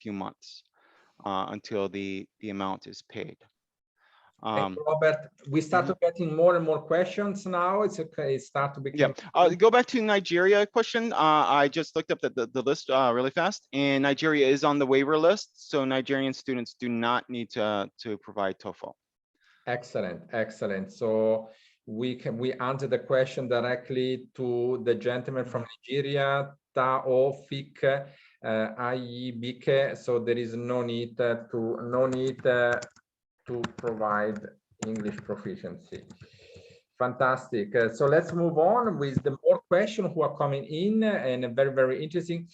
few months until the amount is paid. Thank you, Robert. We start getting more and more questions now. It's okay. It start to become. Yeah. Go back to Nigeria question. I just looked up the list really fast, and Nigeria is on the waiver list. So Nigerian students do not need to provide TOEFL. Excellent, excellent. So we answer the question directly to the gentleman from Nigeria, Taofik Ayibike. So there is no need to provide English proficiency. Fantastic. So let's move on with the more questions who are coming in, and very, very interesting.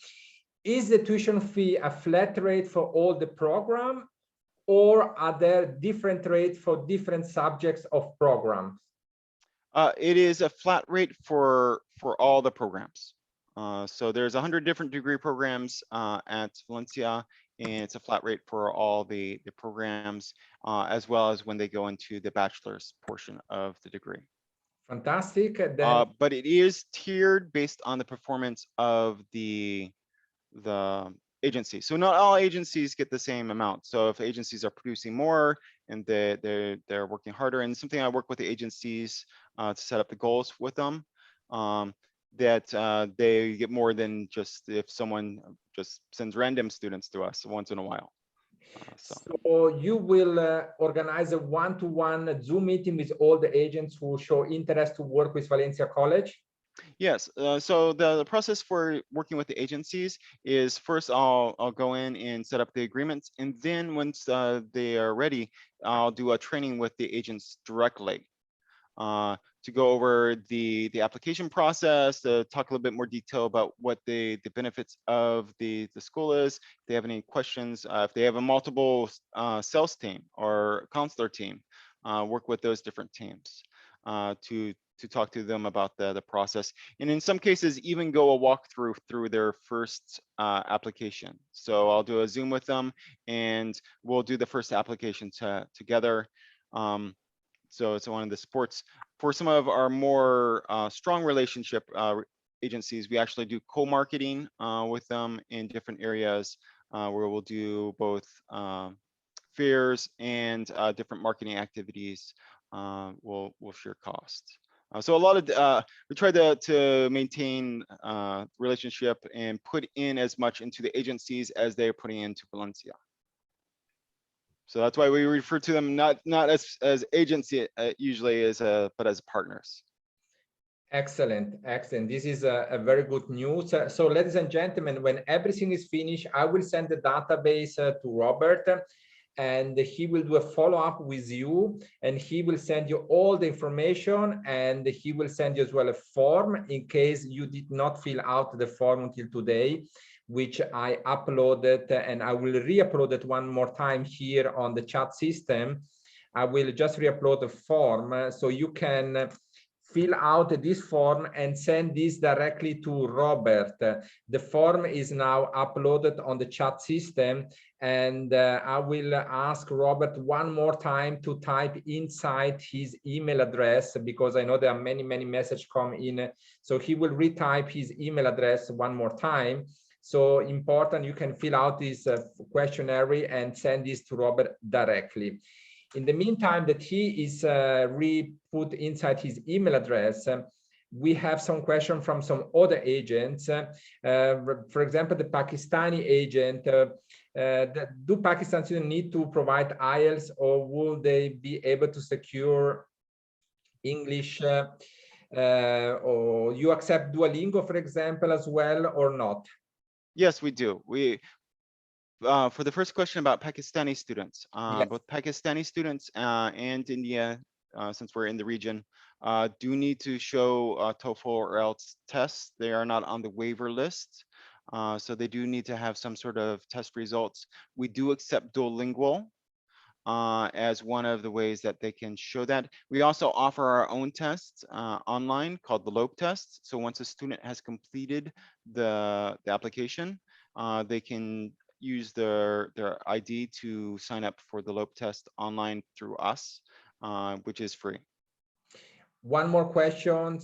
Is the tuition fee a flat rate for all the program, or are there different rates for different subjects of programs? It is a flat rate for all the programs. So there's 100 different degree programs at Valencia, and it's a flat rate for all the programs, as well as when they go into the bachelor's portion of the degree. Fantastic. Then, but it is tiered based on the performance of the agency. So not all agencies get the same amount. So if agencies are producing more and they're working harder, and something I work with the agencies to set up the goals with them, that they get more than just if someone just sends random students to us once in a while. So you will organize a one-to-one Zoom meeting with all the agents who show interest to work with Valencia College? Yes. So the process for working with the agencies is, first I'll go in and set up the agreements, and then once they are ready, I'll do a training with the agents directly to go over the application process, to talk a little bit more detail about what the benefits of the school is. If they have any questions, if they have a multiple sales team or counselor team, work with those different teams to talk to them about the process, and in some cases even go a walkthrough through their first application. So I'll do a Zoom with them, and we'll do the first application together. So it's one of the supports. For some of our more strong relationship agencies, we actually do co-marketing with them in different areas where we'll do both fairs and different marketing activities. We'll share costs. So a lot of we try to maintain relationship and put in as much into the agencies as they're putting into Valencia. So that's why we refer to them not as agency usually but as partners. Excellent, excellent. This is a very good news. So ladies and gentlemen, when everything is finished, I will send the database to Robert, and he will do a follow-up with you, and he will send you all the information, and he will send you as well a form in case you did not fill out the form until today, which I uploaded, and I will re-upload it one more time here on the chat system. I will just re-upload the form so you can fill out this form and send this directly to Robert. The form is now uploaded on the chat system, and I will ask Robert one more time to type inside his email address, because I know there are many messages come in. So he will retype his email address one more time. So important, you can fill out this questionnaire and send this to Robert directly. In the meantime, that he is re-put inside his email address, we have some questions from some other agents. For example, the Pakistani agent, do Pakistan students need to provide IELTS, or will they be able to secure English, or you accept Duolingo, for example, as well, or not? Yes, we do. For the first question about Pakistani students, Yes. both Pakistani students and India, since we're in the region, do need to show TOEFL or IELTS tests. They are not on the waiver list, so they do need to have some sort of test results. We do accept Duolingo as one of the ways that they can show that. We also offer our own tests online called the LOPE test. So once a student has completed the application, they can use their ID to sign up for the LOPE test online through us, which is free. One more question.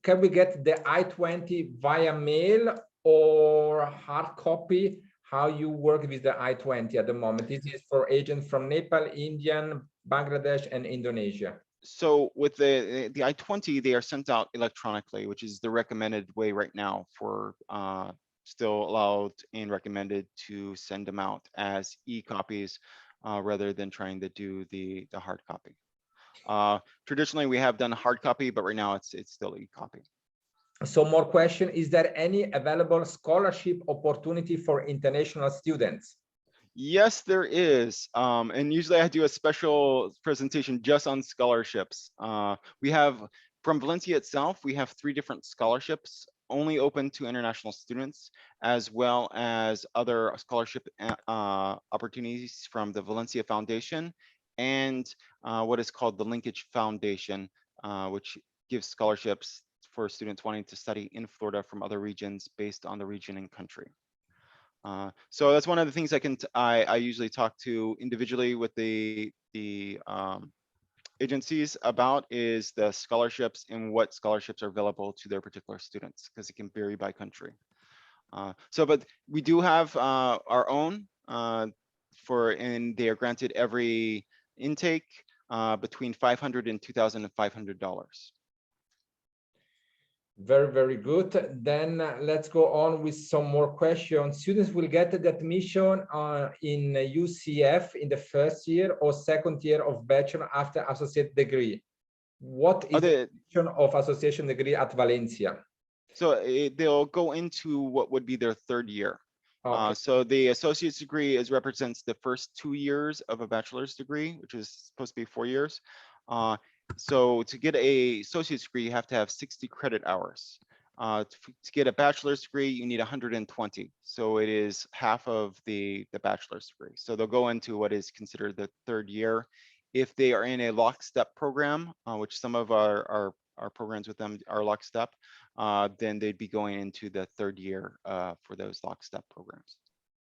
Can we get the I-20 via mail or hard copy? How you work with the I-20 at the moment? This is for agents from Nepal, India, Bangladesh, and Indonesia. So with the I-20, they are sent out electronically, which is the recommended way right now for still allowed and recommended to send them out as e-copies rather than trying to do the hard copy. Traditionally, we have done hard copy, but right now it's still e-copy. So more question, is there any available scholarship opportunity for international students? Yes, there is. And usually I do a special presentation just on scholarships. We have, from Valencia itself, we have 3 different scholarships only open to international students, as well as other scholarship opportunities from the Valencia Foundation and what is called the Linkage Foundation, which gives scholarships for students wanting to study in Florida from other regions based on the region and country. So that's one of the things I usually talk to individually with the agencies about, is the scholarships and what scholarships are available to their particular students, because it can vary by country. But we do have our own and they are granted every intake between $500 and $2,500. Very good. Then let's go on with some more questions. Students will get the admission in UCF in the first year or second year of bachelor after associate degree. What is the admission of association degree at Valencia? So they'll go into what would be their 3rd year. Okay. So the associate's degree represents the first 2 years of a bachelor's degree, which is supposed to be 4 years. So to get a associate's degree, you have to have 60 credit hours. To get a bachelor's degree, you need 120. So it is half of the bachelor's degree. So they'll go into what is considered the 3rd year. If they are in a lockstep program, which some of our programs with them are lockstep, then they'd be going into the 3rd year for those lockstep programs.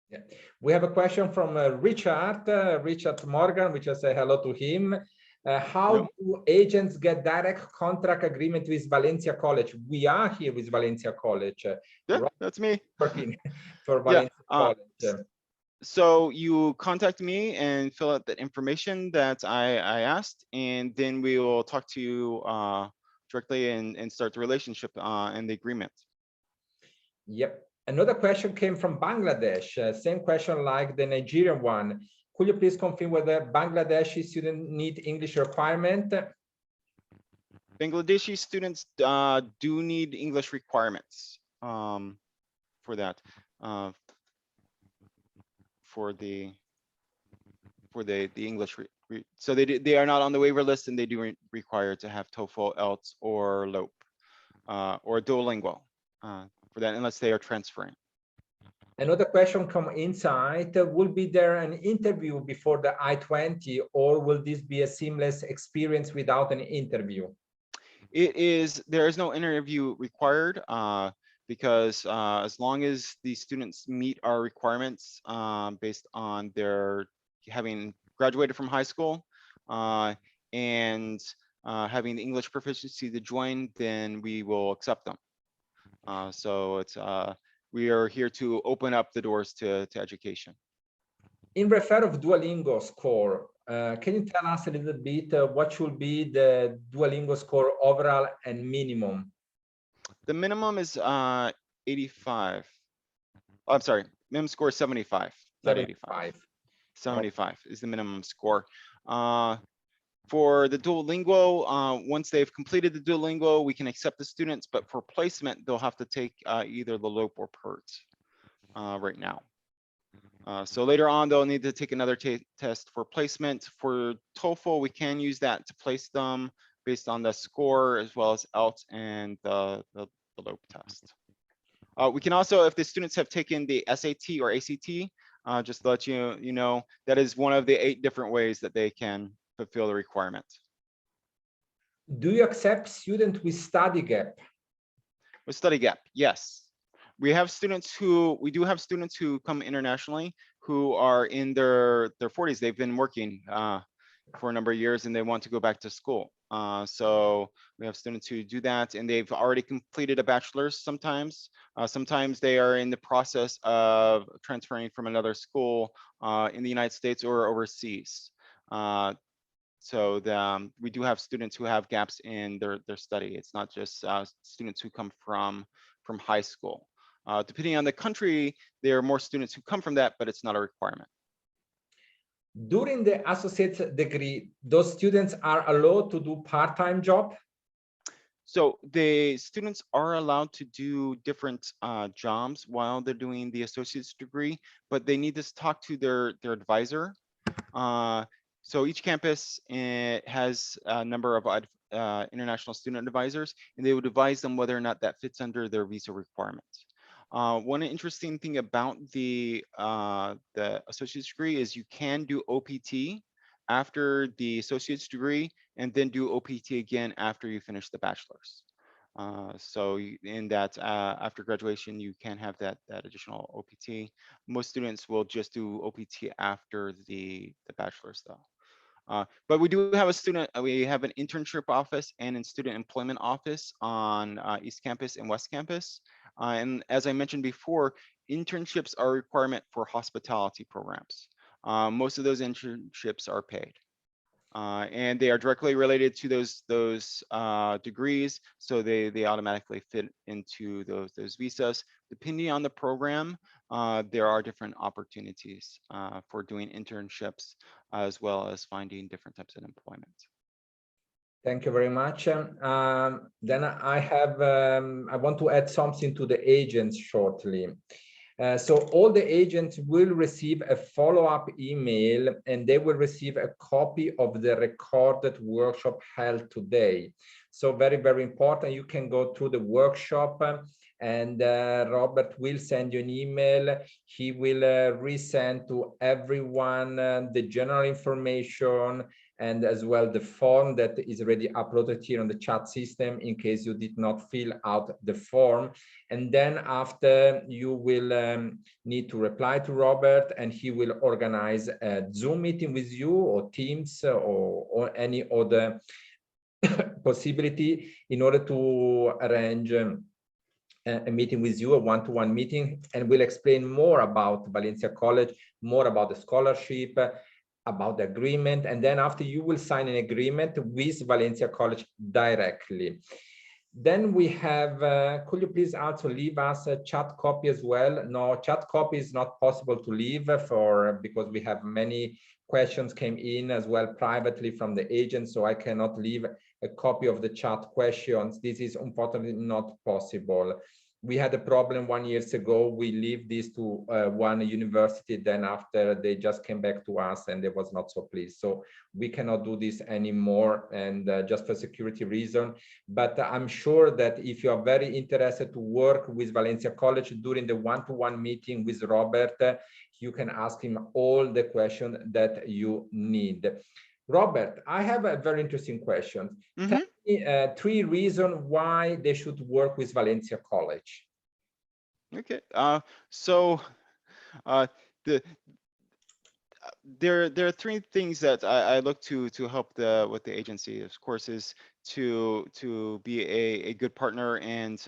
Yeah. We have a question from Richard Morgan, which I say hello to him. How do agents get direct contract agreement with Valencia College? We are here with Valencia College. Yeah, that's me. Working for Valencia College. So you contact me and fill out that information that I asked, and then we will talk to you directly and start the relationship and the agreement. Yep. Another question came from Bangladesh. Same question like the Nigerian one. Could you please confirm whether Bangladeshi students need English requirement? Bangladeshi students do need English requirements for that. For the English, so they are not on the waiver list, and they do require to have TOEFL, IELTS, or LOPE, or Duolingo for that, unless they are transferring. Another question from inside, will be there an interview before the I-20, or will this be a seamless experience without an interview? There is no interview required because as long as the students meet our requirements based on their having graduated from high school and having the English proficiency to join, then we will accept them. So it's we are here to open up the doors to education. In refer of Duolingo score, can you tell us a little bit what should be the Duolingo score overall and minimum? The minimum is 85. Oh, I'm sorry, minimum score is 75, not 85. 75 is the minimum score. For the Duolingo, once they've completed the Duolingo, we can accept the students, but for placement, they'll have to take either the LOP or PERT right now. So later on, they'll need to take another test for placement. For TOEFL, we can use that to place them based on the score as well as ELT and the LOP test. We can also, if the students have taken the SAT or ACT, just to let you know, that is one of the 8 different ways that they can fulfill the requirement. Do you accept students with study gap? With study gap, yes. We do have students who come internationally who are in their 40s. They've been working for a number of years and they want to go back to school. So we have students who do that and they've already completed a bachelor's sometimes. Sometimes they are in the process of transferring from another school in the United States or overseas. So we do have students who have gaps in their study. It's not just students who come from high school. Depending on the country, there are more students who come from that, but it's not a requirement. During the associate degree, those students are allowed to do part-time job? So the students are allowed to do different jobs while they're doing the associate's degree, but they need to talk to their advisor. So each campus has a number of international student advisors, and they would advise them whether or not that fits under their visa requirements. One interesting thing about the associate's degree is you can do OPT after the associate's degree and then do OPT again after you finish the bachelor's. So in that after graduation, you can have that additional OPT. Most students will just do OPT after the bachelor's though. But we do have we have an internship office and a student employment office on East Campus and West Campus. And as I mentioned before, internships are a requirement for hospitality programs. Most of those internships are paid. And they are directly related to those degrees, so they automatically fit into those visas. Depending on the program, there are different opportunities for doing internships as well as finding different types of employment. Thank you very much. Then I want to add something to the agents shortly. So all the agents will receive a follow-up email and they will receive a copy of the recorded workshop held today. So very, very important. You can go through the workshop and Robert will send you an email. He will resend to everyone the general information and as well the form that is already uploaded here on the chat system in case you did not fill out the form. And then after you will need to reply to Robert and he will organize a Zoom meeting with you or Teams or any other possibility in order to arrange a meeting with you, a one-to-one meeting, and we'll explain more about Valencia College, more about the scholarship, about the agreement, and then after you will sign an agreement with Valencia College directly. Then we have, could you please also leave us a chat copy as well? No, chat copy is not possible to leave because we have many questions came in as well privately from the agent, so I cannot leave a copy of the chat questions. This is unfortunately not possible. We had a problem 1 year ago. We leave this to one university, then after they just came back to us and they was not so pleased. So we cannot do this anymore, and just for security reason. But I'm sure that if you are very interested to work with Valencia College during the one-to-one meeting with Robert, you can ask him all the questions that you need. Robert, I have a very interesting question. Tell 3 reasons why they should work with Valencia College. Okay, so the there are 3 things that I look to help with the agency. Of course, is to be a good partner and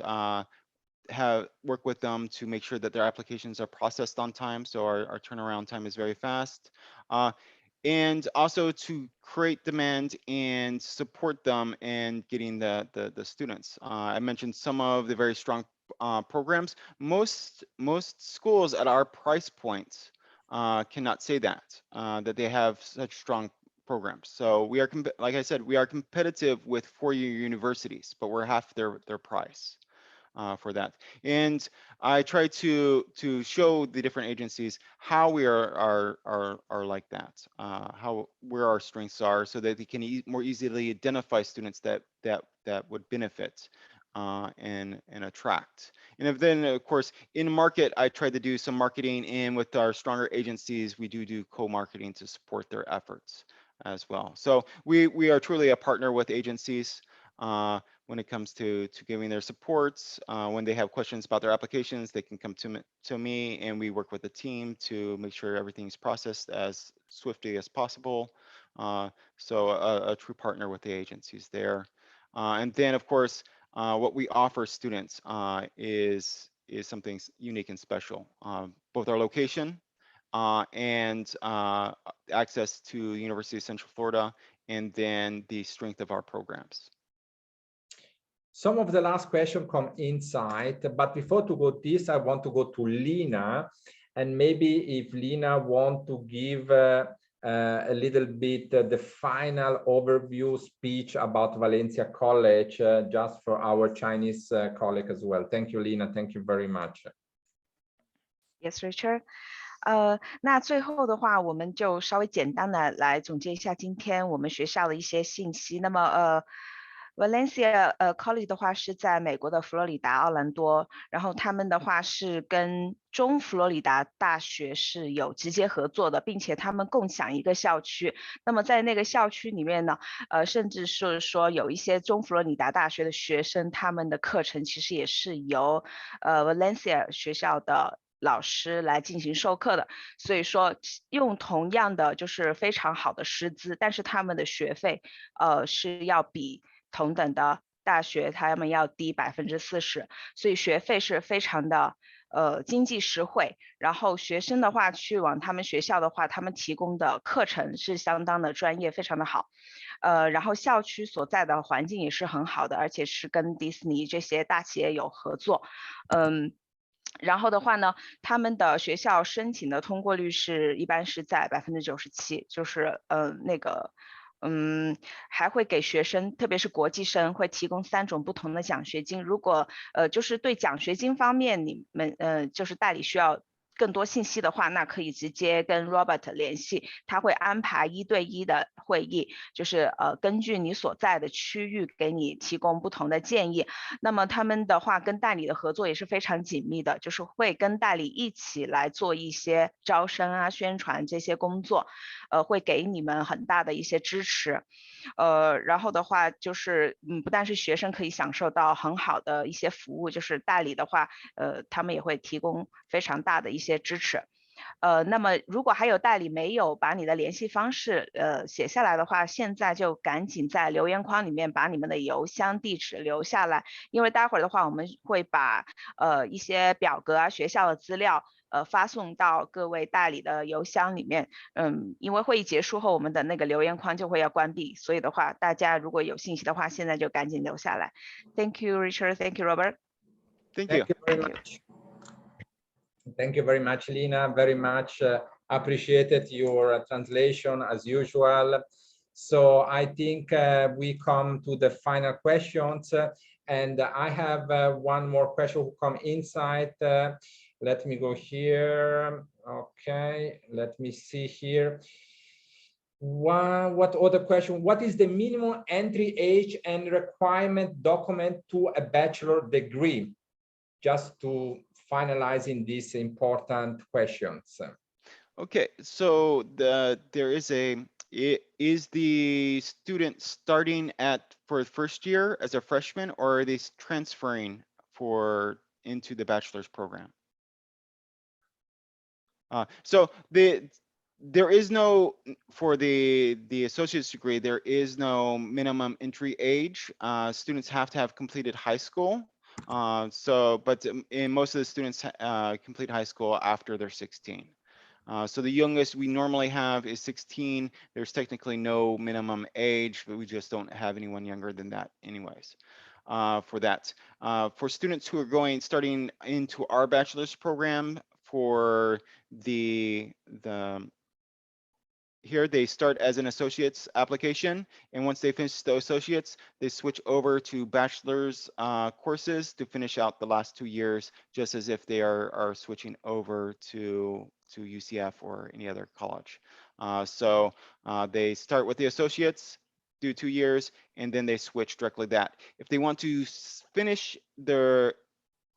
work with them to make sure that their applications are processed on time, so our turnaround time is very fast, and also to create demand and support them in getting the students. I mentioned some of the very strong programs. Most schools at our price points cannot say that they have such strong programs. So we are, like I said, we are competitive with 4-year universities, but we're half their price. For that, and I try to show the different agencies how we are like that, where our strengths are, so that they can more easily identify students that would benefit and attract. And then, of course, in market, I try to do some marketing, and with our stronger agencies, we do co-marketing to support their efforts as well. So we are truly a partner with agencies. When it comes to giving their supports. When they have questions about their applications, they can come to me, and we work with the team to make sure everything's processed as swiftly as possible. So a true partner with the agencies there. And then, of course, what we offer students is something unique and special. Both our location and access to the University of Central Florida, and then the strength of our programs. Some of the last questions come inside, but before to go this, I want to go to Lina, and maybe if Lina want to give a little bit the final overview speech about Valencia College, just for our Chinese colleague as well. Thank you, Lina. Thank you very much. Yes, Richard. 那最后的话，我们就稍微简单的来总结一下今天我们学校的一些信息。那么Valencia College 的话是在美国的佛罗里达奥兰多，然后他们的话是跟中佛罗里达大学是有直接合作的，并且他们共享一个校区。那么在那个校区里面呢，甚至是说有一些中佛罗里达大学的学生，他们的课程其实也是由Valencia 学校的老师来进行授课的，所以说用同样的就是非常好的师资，但是他们的学费是要比同等的大学他们要低40%，所以学费是非常的经济实惠。然后学生的话去往他们学校的话，他们提供的课程是相当的专业，非常的好。然后校区所在的环境也是很好的，而且是跟迪士尼这些大企业有合作。然后的话呢，他们的学校申请的通过率一般是在97%，就是还会给学生，特别是国际生，会提供3种不同的奖学金。如果就是对奖学金方面，你们就是代理需要更多信息的话，那可以直接跟 Robert 联系，他会安排1对1的会议，就是根据你所在的区域给你提供不同的建议。那么他们的话跟代理的合作也是非常紧密的，就是会跟代理一起来做一些招生啊、宣传这些工作，会给你们很大的一些支持。然后的话就是不但是学生可以享受到很好的一些服务，就是代理的话他们也会提供非常大的一些支持。那么如果还有代理没有把你的联系方式写下来的话，现在就赶紧在留言框里面把你们的邮箱地址留下来，因为待会儿的话我们会把一些表格啊、学校的资料发送到各位代理的邮箱里面。因为会议结束后我们的那个留言框就会要关闭，所以的话大家如果有信息的话，现在就赶紧留下来。Thank you, Richard. Thank you, Robert. Thank you. Thank you very much. Thank you very much, Lina. Very much appreciated your translation as usual. So I think we come to the final questions, and I have one more question who come inside. Let me go here. Okay, let me see here. What other question? What is the minimum entry age and requirement document to a bachelor degree? Just to finalizing these important questions. Okay, so there is a Is the student starting for first year as a freshman, or are they transferring into the bachelor's program? So there is no, for the associate's degree, there is no minimum entry age. Students have to have completed high school. But in most of the students complete high school after they're 16. So the youngest we normally have is 16. There's technically no minimum age, but we just don't have anyone younger than that anyways. For that. For students who are starting into our bachelor's program, for here they start as an associate's application, and once they finish the associates, they switch over to bachelor's courses to finish out the last 2 years, just as if they are switching over to UCF or any other college. So they start with the associates, do 2 years, and then they switch directly that. If they want to finish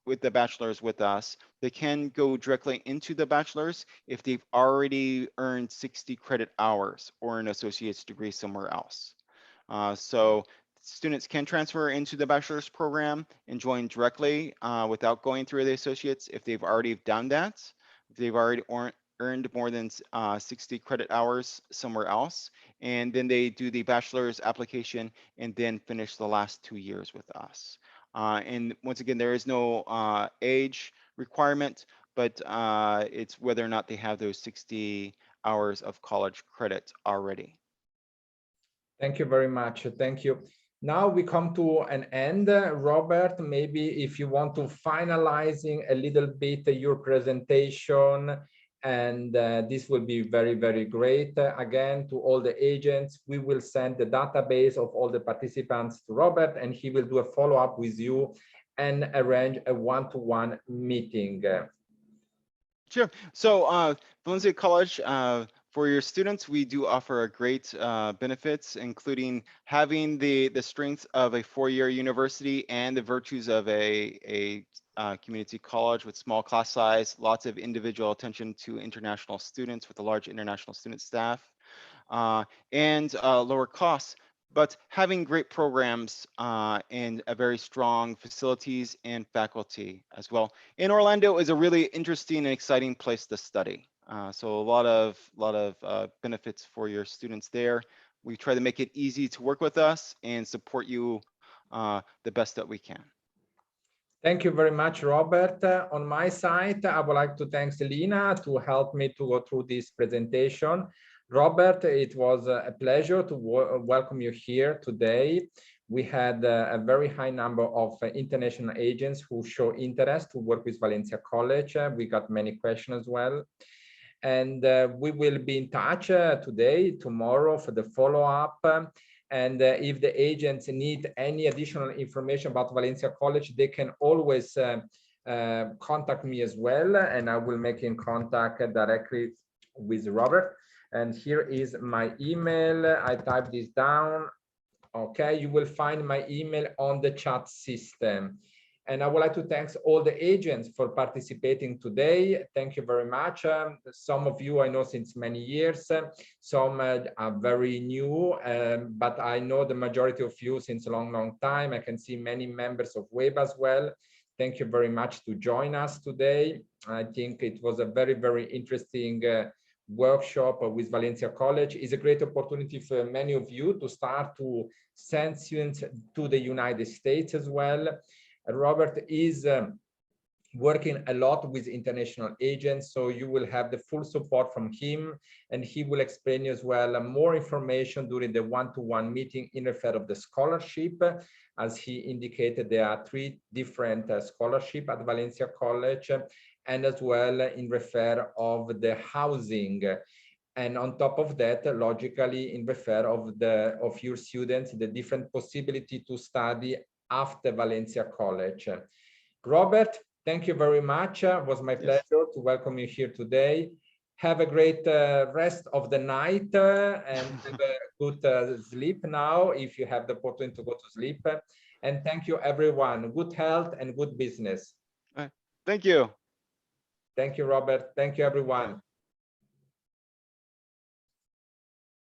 with the bachelor's with us, they can go directly into the bachelor's if they've already earned 60 credit hours or an associate's degree somewhere else. So students can transfer into the bachelor's program and join directly without going through the associates if they've already done that, if they've already earned more than 60 credit hours somewhere else, and then they do the bachelor's application and then finish the last 2 years with us. And once again, there is no age requirement, but it's whether or not they have those 60 hours of college credit already. Thank you very much. Thank you. Now we come to an end. Robert, maybe if you want to finalizing a little bit your presentation, and this will be very, very great. Again, to all the agents, we will send the database of all the participants to Robert, and he will do a follow-up with you and arrange a one-to-one meeting. Sure. So Valencia College, for your students, we do offer a great benefits, including having the strengths of a 4-year university and the virtues of a community college with small class size, lots of individual attention to international students with a large international student staff, and lower costs, but having great programs and a very strong facilities and faculty as well. And Orlando is a really interesting and exciting place to study. So a lot of benefits for your students there. We try to make it easy to work with us and support you the best that we can. Thank you very much, Robert. On my side, I would like to thank Selina to help me to go through this presentation. Robert, it was a pleasure to welcome you here today. We had a very high number of international agents who show interest to work with Valencia College. We got many questions as well. And we will be in touch today, tomorrow for the follow-up. And if the agents need any additional information about Valencia College, they can always contact me as well, and I will make in contact directly with Robert. And here is my email. I typed this down. Okay, you will find my email on the chat system. And I would like to thank all the agents for participating today. Thank you very much. Some of you I know since many years, some are very new, but I know the majority of you since a long, long time. I can see many members of WEBA as well. Thank you very much to join us today. I think it was a very, very interesting workshop with Valencia College. It's a great opportunity for many of you to start to send students to the United States as well. Robert is working a lot with international agents, so you will have the full support from him, and he will explain you as well more information during the one-to-one meeting in respect of the scholarship. As he indicated, there are 3 different scholarships at Valencia College, and as well in respect of the housing. And on top of that, logically, in respect of your students, the different possibility to study after Valencia College. Robert, thank you very much. It was my pleasure to welcome you here today. Have a great rest of the night and have a good sleep now if you have the opportunity to go to sleep. And thank you, everyone. Good health and good business. Thank you. Thank you, Robert. Thank you, everyone.